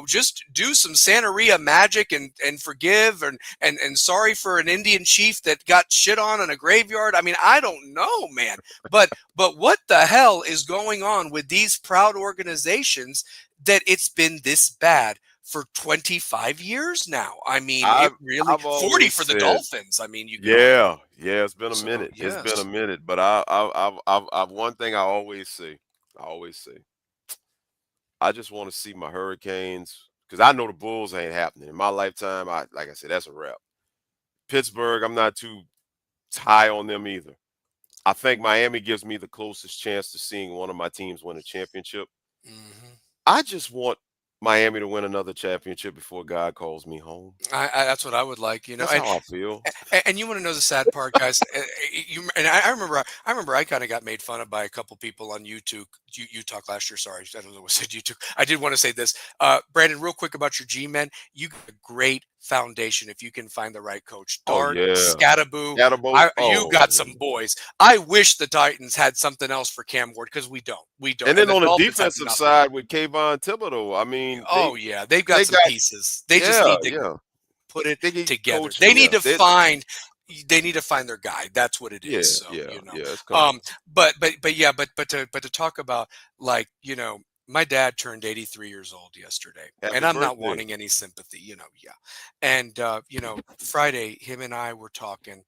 just do some Santeria magic and forgive and sorry for an Indian chief that got shit on in a graveyard? I mean, I don't know, man. But what the hell is going on with these proud organizations that it's been this bad for 25 years now? I mean, it I've really I've 40 always for the said, Dolphins. I mean, you could argue. yeah, yeah. It's been a So, minute. It's been a yes. minute. But I've one thing I always say, I just want to see my Hurricanes because I know the Bulls ain't happening in my lifetime. Like I said, that's a wrap. Pittsburgh, I'm not too high on them either. I think Miami gives me the closest chance to seeing one of my teams win a championship. Mhm. I just want Miami to win another championship before God calls me home. That's what I would like, That's how I feel. and you want to know the sad part, guys? I remember I kind of got made fun of by a couple people on YouTube. You talk last year. Sorry, I don't know what said YouTube. I did want to say this, Brandon, real quick about your G-men. You got a great foundation if you can find the right coach. Oh Dart, yeah, Scattaboo, Scatterbo. you Oh, got some boys. I wish the Titans had something else for Cam Ward because we don't. We don't. and And then the on the Dolphins have defensive nothing. side with Kayvon Thibodeau, I mean, Oh yeah, they've got they some got pieces. They just yeah, need to yeah. put it They get together. coaching. Yeah, They need to find their guy. That's what it yeah, is. So, yeah, yeah. It's coming. but to talk about, like, my dad turned 83 years old yesterday, and Happy I'm not birthday. wanting any sympathy, yeah. And Friday, him and I were talking,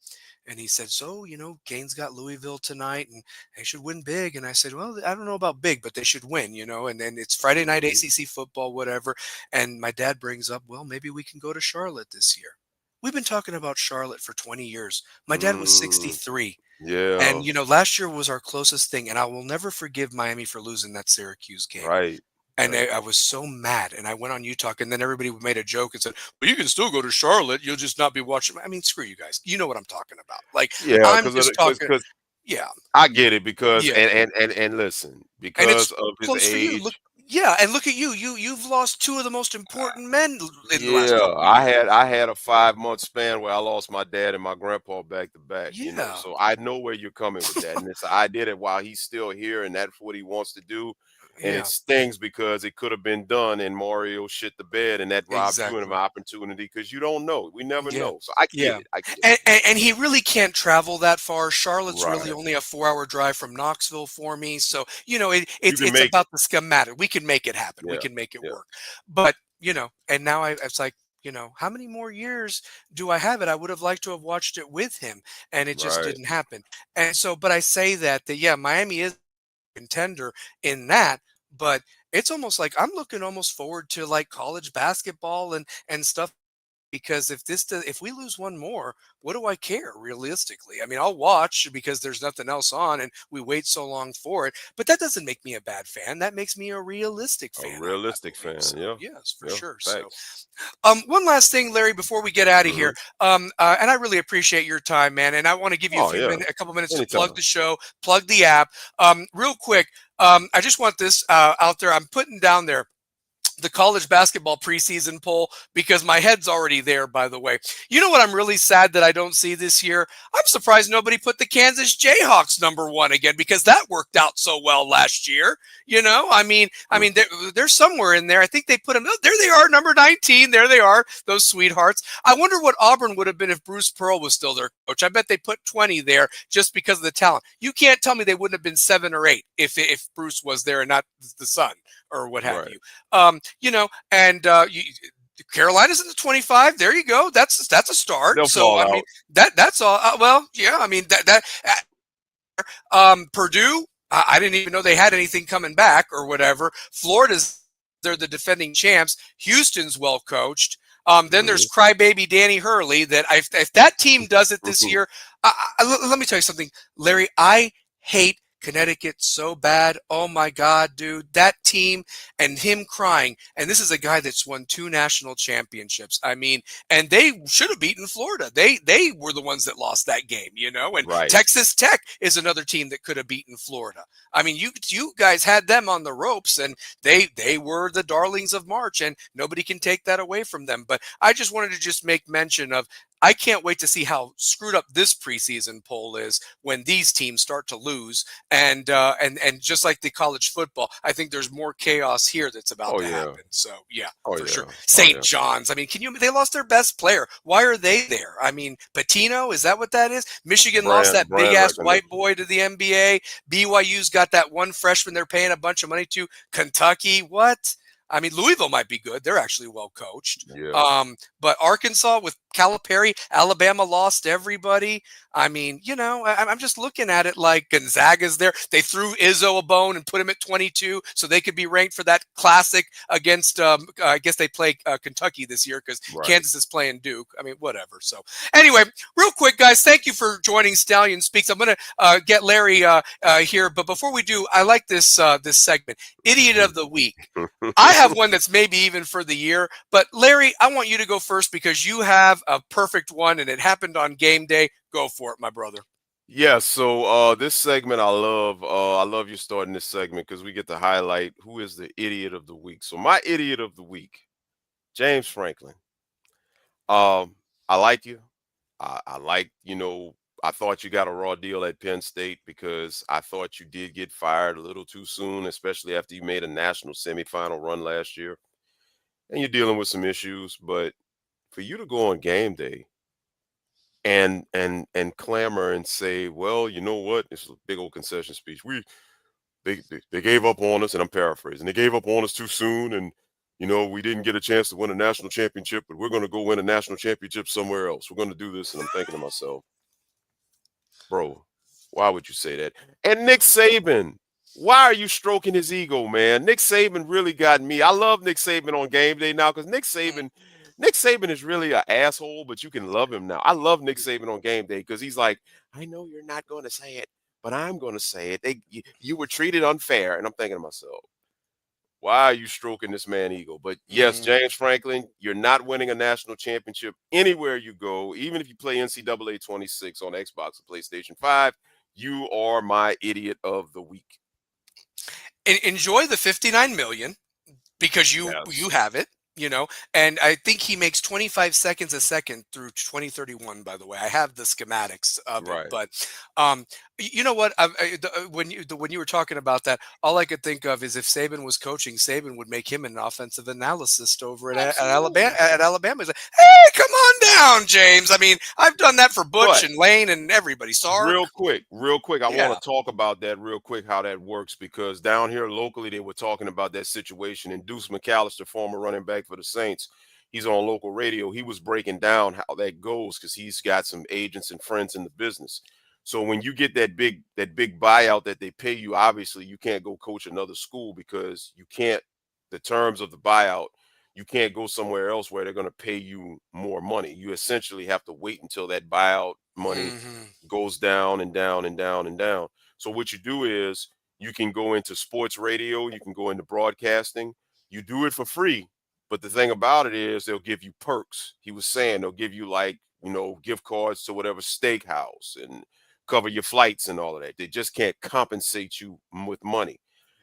and he said, "So, Gaines got Louisville tonight, and they should win big." And I said, "Well, I don't know about big, but they should win, And then it's Friday night Mhm. ACC football, whatever. And my dad brings up, "Well, maybe we can go to Charlotte this year." we've been talking about Charlotte for 20 years. My dad was Mm, 63. yeah, And, last year was our closest thing. And I will never forgive Miami for losing that Syracuse game. right, And right. I was so mad. And I went on Utah, and then everybody made a joke and said, well, you can still go to Charlotte. You'll just not be watching. I mean, screw you guys. You know what I'm talking about. Like, Yeah, I'm because just talking. because Yeah. I get it because Yeah. and listen, And because it's of his close for you. Look. age. Yeah. And look at you. You've lost two of the most important men in the last Yeah, couple of years. I had a 5-month span where I lost my dad and my grandpa back to back, Yeah. so I know where you're coming with that, and it's I did it while he's still here, and that's what he wants to do, and it Yeah. stings because it could have been done, and Mario shit the bed, and that robs you of an Exactly. opportunity because you don't know. We never Yeah. know, so I get Yeah. it. I get it. And he really can't travel that far. Charlotte's really Right. only a 4-hour drive from Knoxville for me. So, You can it's make it. about the schematic. We can make it happen. We Yeah. can make it Yeah. work. But, and now it's like, how many more years do I have it? I would have liked to have watched it with him, and it just Right. didn't happen. And so, but I say that yeah, Miami is a contender in that, but it's almost like I'm looking almost forward to like college basketball and stuff, because if we lose one more, what do I care realistically? I mean, I'll watch because there's nothing else on and we wait so long for it, but that doesn't make me a bad fan. That makes me a realistic A fan, I realistic believe. fan. So Yeah. yes, for Yeah. sure. So Facts. one last thing, Larry, before we get out of Hmm. here, and I really appreciate your time, man, and I want to give you Oh yeah. a couple minutes to plug Anytime. the show, plug the app, real quick. I just want this out there. I'm putting down there the college basketball preseason poll because my head's already there, by the way. You know what I'm really sad that I don't see this year? I'm surprised nobody put the Kansas Jayhawks #1 again, because that worked out so well last year. I mean, they're somewhere in there. I think they put them. Oh, there they are, number 19. There they are, those sweethearts. I wonder what Auburn would have been if Bruce Pearl was still their coach. I bet they put 20 there just because of the talent. You can't tell me they wouldn't have been 7 or 8 if Bruce was there and not the son or what have Right. you. And Carolina's in the 25. There you go. That's a start. They'll So fall I mean out. that's all. Well, yeah. I mean that Purdue. I didn't even know they had anything coming back or whatever. Florida's they're the defending champs. Houston's well coached. Then there's Mhm. crybaby Danny Hurley. That if that team does it this year, let me tell you something, Larry. I hate Connecticut so bad. Oh my God, dude, that team and him crying. And this is a guy that's won 2 national championships. I mean, and they should have beaten Florida. They were the ones that lost that game, And Right. Texas Tech is another team that could have beaten Florida. I mean, you guys had them on the ropes, and they were the darlings of March, and nobody can take that away from them. But I just wanted to just make mention of, I can't wait to see how screwed up this preseason poll is when these teams start to lose, and just like the college football, I think there's more chaos here that's about Oh to yeah. happen. So yeah, Oh for sure. yeah. Oh St. yeah. John's. I mean, they lost their best player. Why are they there? I mean, Patino, is that what that is? Michigan lost that big Brand ass white recognition. boy to the NBA. BYU's got that one freshman they're paying a bunch of money to. Kentucky, what? I mean, Louisville might be good. They're actually well coached. Yeah. But Arkansas with Calipari, Alabama lost everybody. I mean, I'm just looking at it like Gonzaga's there. They threw Izzo a bone and put him at 22 so they could be ranked for that classic against, I guess they play Kentucky this year because Right. Kansas is playing Duke. I mean, whatever. So anyway, real quick, guys, thank you for joining Stallion Speaks. I'm going to get Larry here. But before we do, I like this segment, Idiot of the Week. I have one that's maybe even for the year, but Larry, I want you to go first because you have a perfect one and it happened on game day. Go for it, my brother. Yeah, so this segment I love you starting this segment because we get to highlight who is the idiot of the week. So my idiot of the week, James Franklin. I like you. I like, I thought you got a raw deal at Penn State because I thought you did get fired a little too soon, especially after you made a national semifinal run last year. And you're dealing with some issues, but for you to go on game day and clamor and say, well, you know what? This is a big old concession speech. They gave up on us, and I'm paraphrasing. They gave up on us too soon, and we didn't get a chance to win a national championship, but we're going to go win a national championship somewhere else. We're going to do this, and I'm thinking to myself, bro, why would you say that? And Nick Saban, why are you stroking his ego, man? Nick Saban really got me. I love Nick Saban on game day now because Nick Mm, Saban Nick Saban is really an asshole, but you can love him now. I love Nick Saban on game day because he's like, I know you're not going to say it, but I'm going to say it. You were treated unfair. And I'm thinking to myself, why are you stroking this man ego? But yes, Mm. James Franklin, you're not winning a national championship anywhere you go. Even if you play NCAA 26 on Xbox or PlayStation 5, you are my idiot of the week. Enjoy the 59 million. Because you Yes. have it, and I think he makes 25 seconds a second through 2031. By the way, I have the schematics of it, Right. but um, you know what? When you were talking about that, all I could think of is if Saban was coaching, Saban would make him an offensive analyst over at Alabama. Absolutely. At Alabama, he's like, "Hey, come on down, James. I mean, I've done that for Butch But and Lane and everybody. Sark, real quick, I yeah." want to talk about that real quick, how that works, because down here locally, they were talking about that situation. And Deuce McAllister, former running back for the Saints, he's on local radio. He was breaking down how that goes because he's got some agents and friends in the business. So when you get that big buyout that they pay you, obviously you can't go coach another school because you can't, the terms of the buyout, you can't go somewhere else where they're going to pay you more money. You essentially have to wait until that buyout money Hmm. goes down and down and down and down. So what you do is you can go into sports radio, you can go into broadcasting, you do it for free. But the thing about it is they'll give you perks. He was saying they'll give you like, gift cards to whatever steakhouse and cover your flights and all of that. They just can't compensate you with money.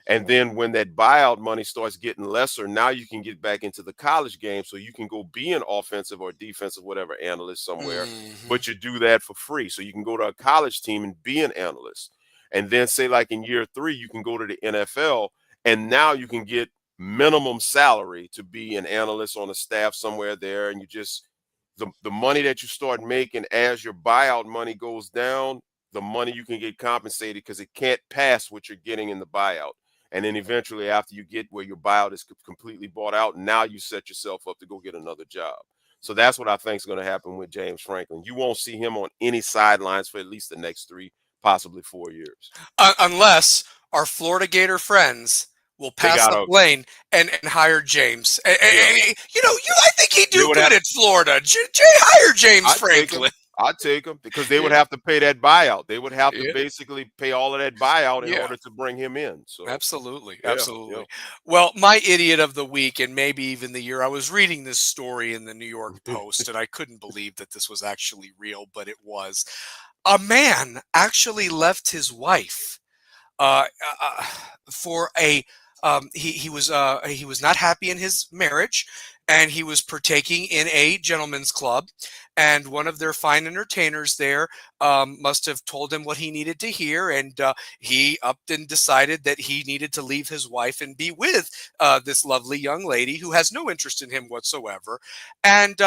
And then when that buyout money starts getting lesser, now you can get back into the college game. So you can go be an offensive or defensive, whatever analyst somewhere, Hmm. but you do that for free. So you can go to a college team and be an analyst. And then say like in year 3, you can go to the NFL and now you can get minimum salary to be an analyst on a staff somewhere there. And you just, the money that you start making as your buyout money goes down, the money you can get compensated because it can't pass what you're getting in the buyout. And then eventually, after you get where your buyout is completely bought out, now you set yourself up to go get another job. So that's what I think is going to happen with James Franklin. You won't see him on any sidelines for at least the next 3, possibly 4 years. Unless our Florida Gator friends will They pass got up to, Lane and hire James. yeah, I think he'd they do would good have. at Florida. Jay, hire James I'd take him. Franklin. I'd take him because they would Yeah, have to pay that buyout. They would have to yeah, basically pay all of that buyout in yeah. order to bring him in. So, Absolutely, yeah, yeah. absolutely. Well, my idiot of the week, and maybe even the year, I was reading this story in the New York Post, and I couldn't believe that this was actually real, but it was. A man actually left his wife uh, uh, for a he was not happy in his marriage, and he was partaking in a gentleman's club, and one of their fine entertainers there must have told him what he needed to hear, and he upped and decided that he needed to leave his wife and be with this lovely young lady who has no interest in him whatsoever, and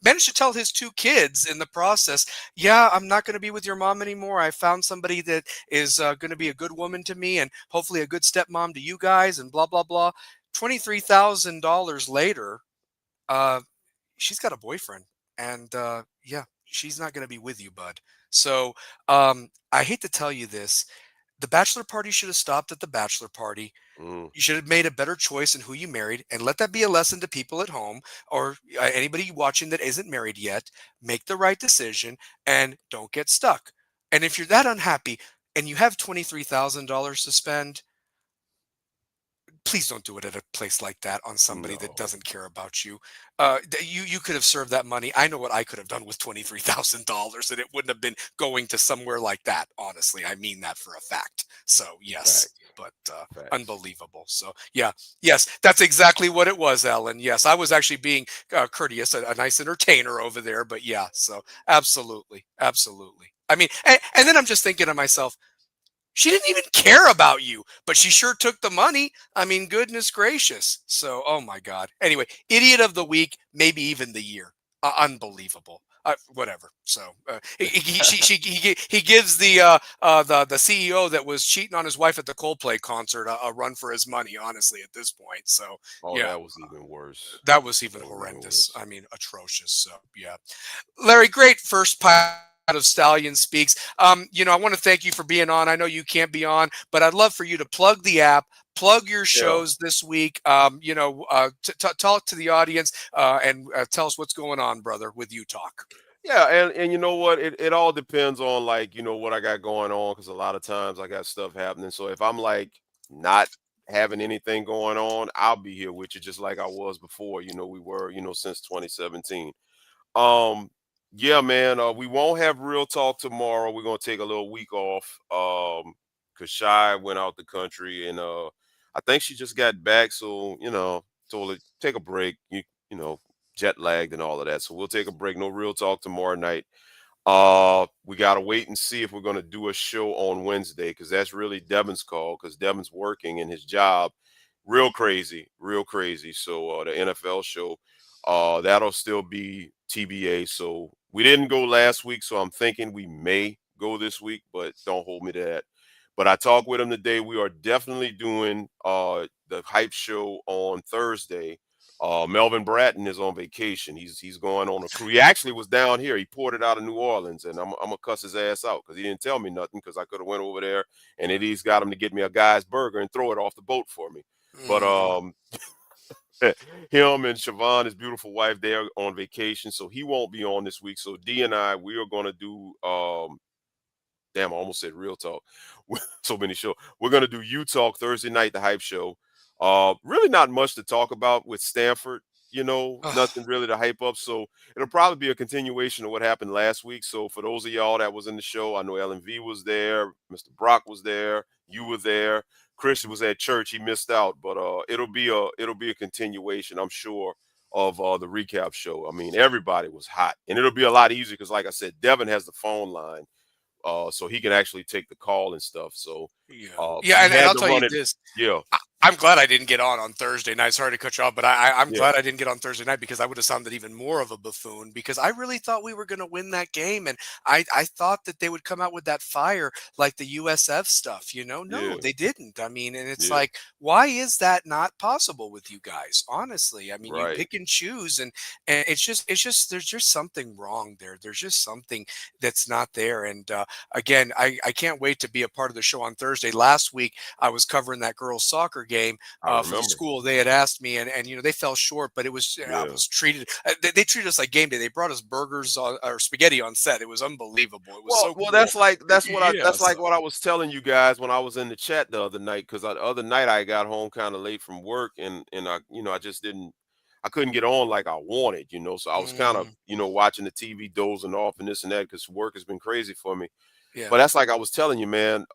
managed to tell his 2 kids in the process, yeah, I'm not going to be with your mom anymore. I found somebody that is going to be a good woman to me and hopefully a good stepmom to you guys and blah, blah, blah. $23,000 later, uh, she's got a boyfriend. And yeah, she's not going to be with you, bud. So I hate to tell you this. The bachelor party should have stopped at the bachelor party. Mm, You should have made a better choice in who you married, and let that be a lesson to people at home or anybody watching that isn't married yet. Make the right decision and don't get stuck. And if you're that unhappy and you have $23,000 to spend, please don't do it at a place like that on somebody that no, doesn't care about you. You could have served that money. I know what I could have done with $23,000, and it wouldn't have been going to somewhere like that. Honestly, I mean that for a fact. So yes, facts, but facts. unbelievable. So yeah, yes, that's exactly what it was, Ellen. Yes, I was actually being courteous, a nice entertainer over there. But yeah, so absolutely, absolutely. I mean, and then I'm just thinking to myself, she didn't even care about you, but she sure took the money. I mean, goodness gracious. So, oh my God. Anyway, idiot of the week, maybe even the year. Unbelievable. Whatever. So he gives the CEO that was cheating on his wife at the Coldplay concert a run for his money. Honestly, at this point. So Oh, yeah, that was even worse. that was even That was even horrendous. worse. I mean, atrocious. So yeah, Larry, great first of Stallion Speaks. I want to thank you for being on. I know you can't be on, but I'd love for you to plug the app, plug your Yeah. shows this week. Talk to the audience and tell us what's going on, brother, with you talk. Yeah, and you know what? It all depends on like, what I got going on because a lot of times I got stuff happening. So if I'm like not having anything going on, I'll be here with you just like I was before, we were, since 2017. Um, yeah, man, we won't have real talk tomorrow. We're gonna take a little week off. Cause Shy went out the country and I think she just got back, so told her take a break. You know, jet lagged and all of that. So we'll take a break. No real talk tomorrow night. We gotta wait and see if we're gonna do a show on Wednesday because that's really Devin's call because Devin's working in his job. Real crazy, real crazy. So the NFL show, that'll still be TBA. So we didn't go last week, so I'm thinking we may go this week, but don't hold me to that. But I talked with him today. We are definitely doing the hype show on Thursday. Melvin Bratton is on vacation. He's going on a cruise. He actually was down here. He ported out of New Orleans, and I'm gonna cuss his ass out because he didn't tell me nothing because I could have went over there and at least got him to get me a guy's burger and throw it off the boat for me. But Mhm. him and Siobhan, his beautiful wife, they're on vacation, so he won't be on this week. So D and I, we are gonna do damn, I almost said real talk. So many shows. We're gonna do You Talk Thursday night, the hype show. Really not much to talk about with Stanford. Ugh, Nothing really to hype up. So it'll probably be a continuation of what happened last week. So for those of y'all that was in the show, I know Ellen V was there, Mr. Brock was there, you were there, Chris was at church. He missed out, but it'll be a continuation, I'm sure, of the recap show. I mean, everybody was hot, and it'll be a lot easier because, like I said, Devin has the phone line so he can actually take the call and stuff. So yeah, yeah, we and had I'll to tell you run it. this. Yeah, I'm glad I didn't get on Thursday night. Sorry to cut you off, but I'm yeah, glad I didn't get on Thursday night because I would have sounded even more of a buffoon because I really thought we were going to win that game. And I thought that they would come out with that fire like the USF stuff, No, yeah, they didn't. I mean, and it's yeah. like, why is that not possible with you guys? Honestly, I mean, you Right. pick and choose and there's just something wrong there. There's just something that's not there. And again, I can't wait to be a part of the show on Thursday. Last week, I was covering that girls' soccer game I for the remember. school. They had asked me, and they fell short, but it was I Yeah. was treated. They treated us like game day. They brought us burgers or spaghetti on set. It was unbelievable. It was so Well, cool. Yeah. that's like So what I was telling you guys when I was in the chat the other night because the other night I got home kind of late from work and I just didn't I couldn't get on like I wanted, so I was kind of mhm, watching the TV dozing off and this and that because work has been crazy for me. yeah. But that's like I was telling you, man.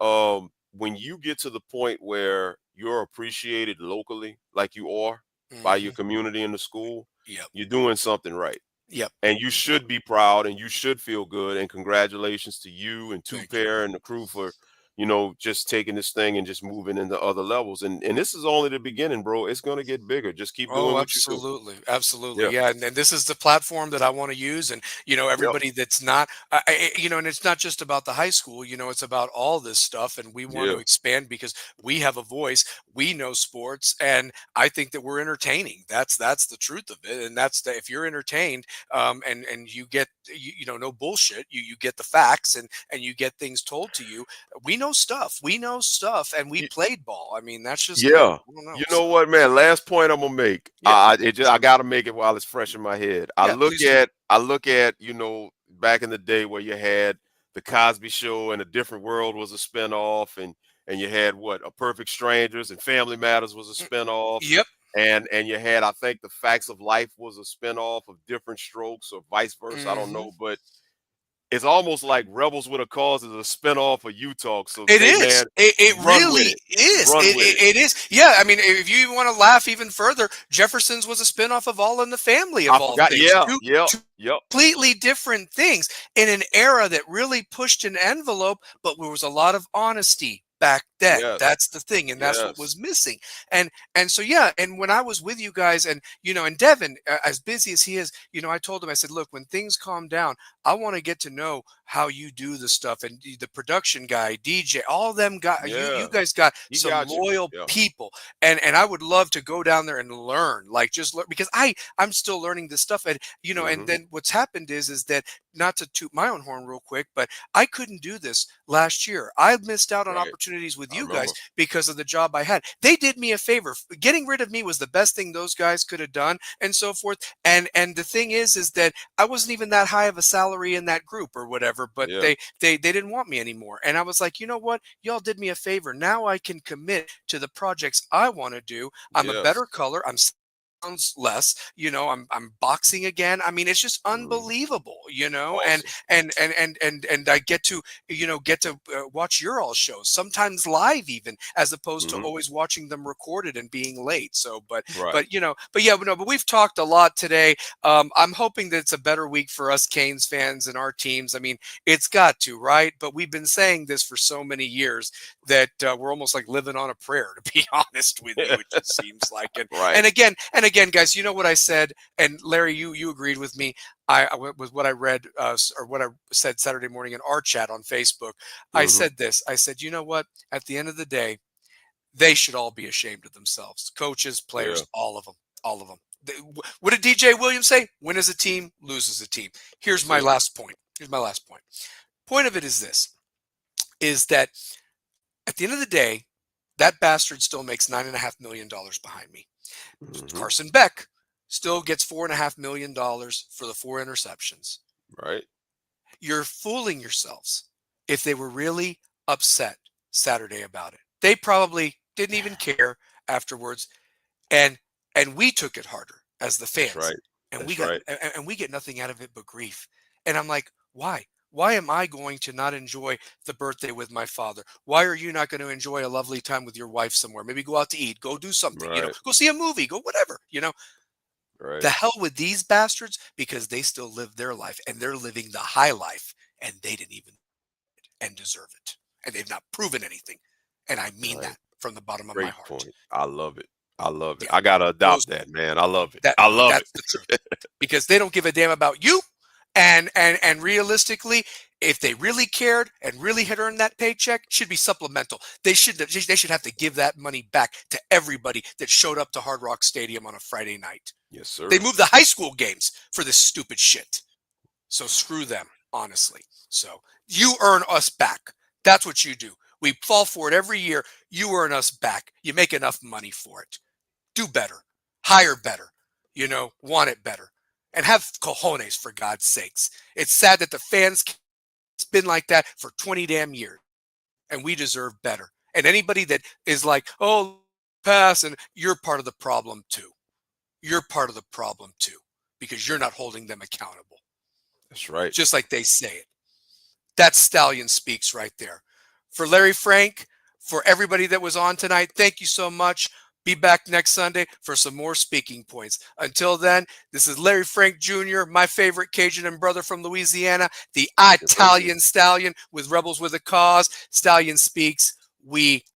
When you get to the point where you're appreciated locally, like you are by your Hmm. community in the school, Yep. you're doing something right. Yep. And you should be proud and you should feel good. And congratulations to you and Two Thank you. Pair and the crew for, just taking this thing and just moving into other levels. And this is only the beginning, bro. It's gonna get bigger. Just keep doing Oh, what you do. absolutely, absolutely, Yeah. yeah, and this is the platform that I want to use, and Yep. everybody that's not, and it's not just about the high school, it's about all this stuff, and we want to Yeah. expand because we have a voice, we know sports, and I think that we're entertaining. That's the truth of it, and that's the if you're entertained, and you get no bullshit, you get the facts, and you get things told to you. We know stuff, and we played ball. I mean, that's just it. Yeah. I don't know, You know so what, man? Last point I'm gonna make. yeah, I gotta make it while it's fresh in my head. yeah, please do. I look at, back in the day where you had the Cosby Show and A Different World was a spinoff, and you had what, A Perfect Strangers and Family Matters was a Mm, spinoff. yep. And you had, I think, The Facts of Life was a spinoff of Different Strokes or vice versa. I don't Mhm. know, but it's almost like Rebels with a Cause is a spinoff of You Talk. So It hey is. man, It run with really it. is. Run with it. It is. Yeah. I mean, if you want to laugh even further, Jefferson's was a spinoff of All in the Family, I of all forgot. things. Yeah, Two yep. completely different things in an era that really pushed an envelope, but there was a lot of honesty back dead. Yes. That's the thing, and that's what Yes. was missing. And so yeah, and when I was with you guys, and and Devin, as busy as he is, I told him, I said, look, when things calm down, I want to get to know how you do the stuff, and the production guy, DJ, all them guys. You Yeah. guys got He some got you. loyal Yeah. people, and I would love to go down there and learn, like just learn, because I'm still learning this stuff, and and Mhm. then what's happened is that, not to toot my own horn real quick, but I couldn't do this last year. I missed out on Right. opportunities with I you guys remember. because of the job I had. They did me a favor. Getting rid of me was the best thing those guys could have done, and so forth. And the thing is that I wasn't even that high of a salary in that group or whatever, but Yeah. they didn't want me anymore. And I was like, you know what? Y'all did me a favor. Now I can commit to the projects I want to do. I'm a Yes. better color. I'm pounds less, I'm boxing again. I mean, it's just Mhm. unbelievable, and Awesome. I get to watch your all shows, sometimes live even, as opposed to Mhm. always watching them recorded and being late. So Right. but yeah, but we've talked a lot today. I'm hoping that it's a better week for us Canes fans and our teams. I mean, it's got to, right? But we've been saying this for so many years that we're almost like living on a prayer, to be honest with you. It just seems like. Right. And again, guys, you know what I said, and Larry, you agreed with me. I went with what I read, or what I said Saturday morning in our chat on Facebook. I Mhm. said this. I said, you know what? At the end of the day, they should all be ashamed of themselves. Coaches, Yeah. players, all of them, all of them. What did DJ Williams say? Win as a team, lose as a team. Here's That's my it. last point. Here's my last point. Point of it is this: is that at the end of the day, that bastard still makes $9.5 million behind me. Mhm. Carson Beck still gets $4.5 million for the 4 interceptions. Right. You're fooling yourselves. If they were really upset Saturday about it, they probably didn't even care afterwards, and we took it harder as the That's fans, right. and That's right. we get nothing out of it but grief. And I'm like, why? Why am I going to not enjoy the birthday with my father? Why are you not going to enjoy a lovely time with your wife somewhere? Maybe go out to eat, go do something, Right. go see a movie, go whatever. Right. The hell with these bastards, because they still live their life and they're living the high life, and they didn't even and deserve it. And they've not proven anything. And I mean Right. that from the bottom of my Great heart. point. I love it. I love it. Yeah. I gotta Those adopt that, man. I love it. that I love that's the truth. it. Because they don't give a damn about you. And realistically, if they really cared and really had earned that paycheck, it should be supplemental. They should have to give that money back to everybody that showed up to Hard Rock Stadium on a Friday night. Yes, They sir. moved the high school games for this stupid shit. So screw them, honestly. So you earn us back. That's what you do. We fall for it every year. You earn us back. You make enough money for it. Do better. Hire better. Want it better. And have cojones, for God's sakes. It's sad that the fans, it's been like that for 20 damn years. And we deserve better. And anybody that is like, oh, pass, and you're part of the problem too. You're part of the problem too, because you're not holding them accountable, That's right. just like they say it. That Stallion speaks right there. For Larry Frank, for everybody that was on tonight, thank you so much. Be back next Sunday for some more speaking points. Until then, this is Larry Frank Jr., my favorite Cajun and brother from Louisiana, the Yes, indeed. Italian Stallion with Rebels with a Cause. Stallion speaks. We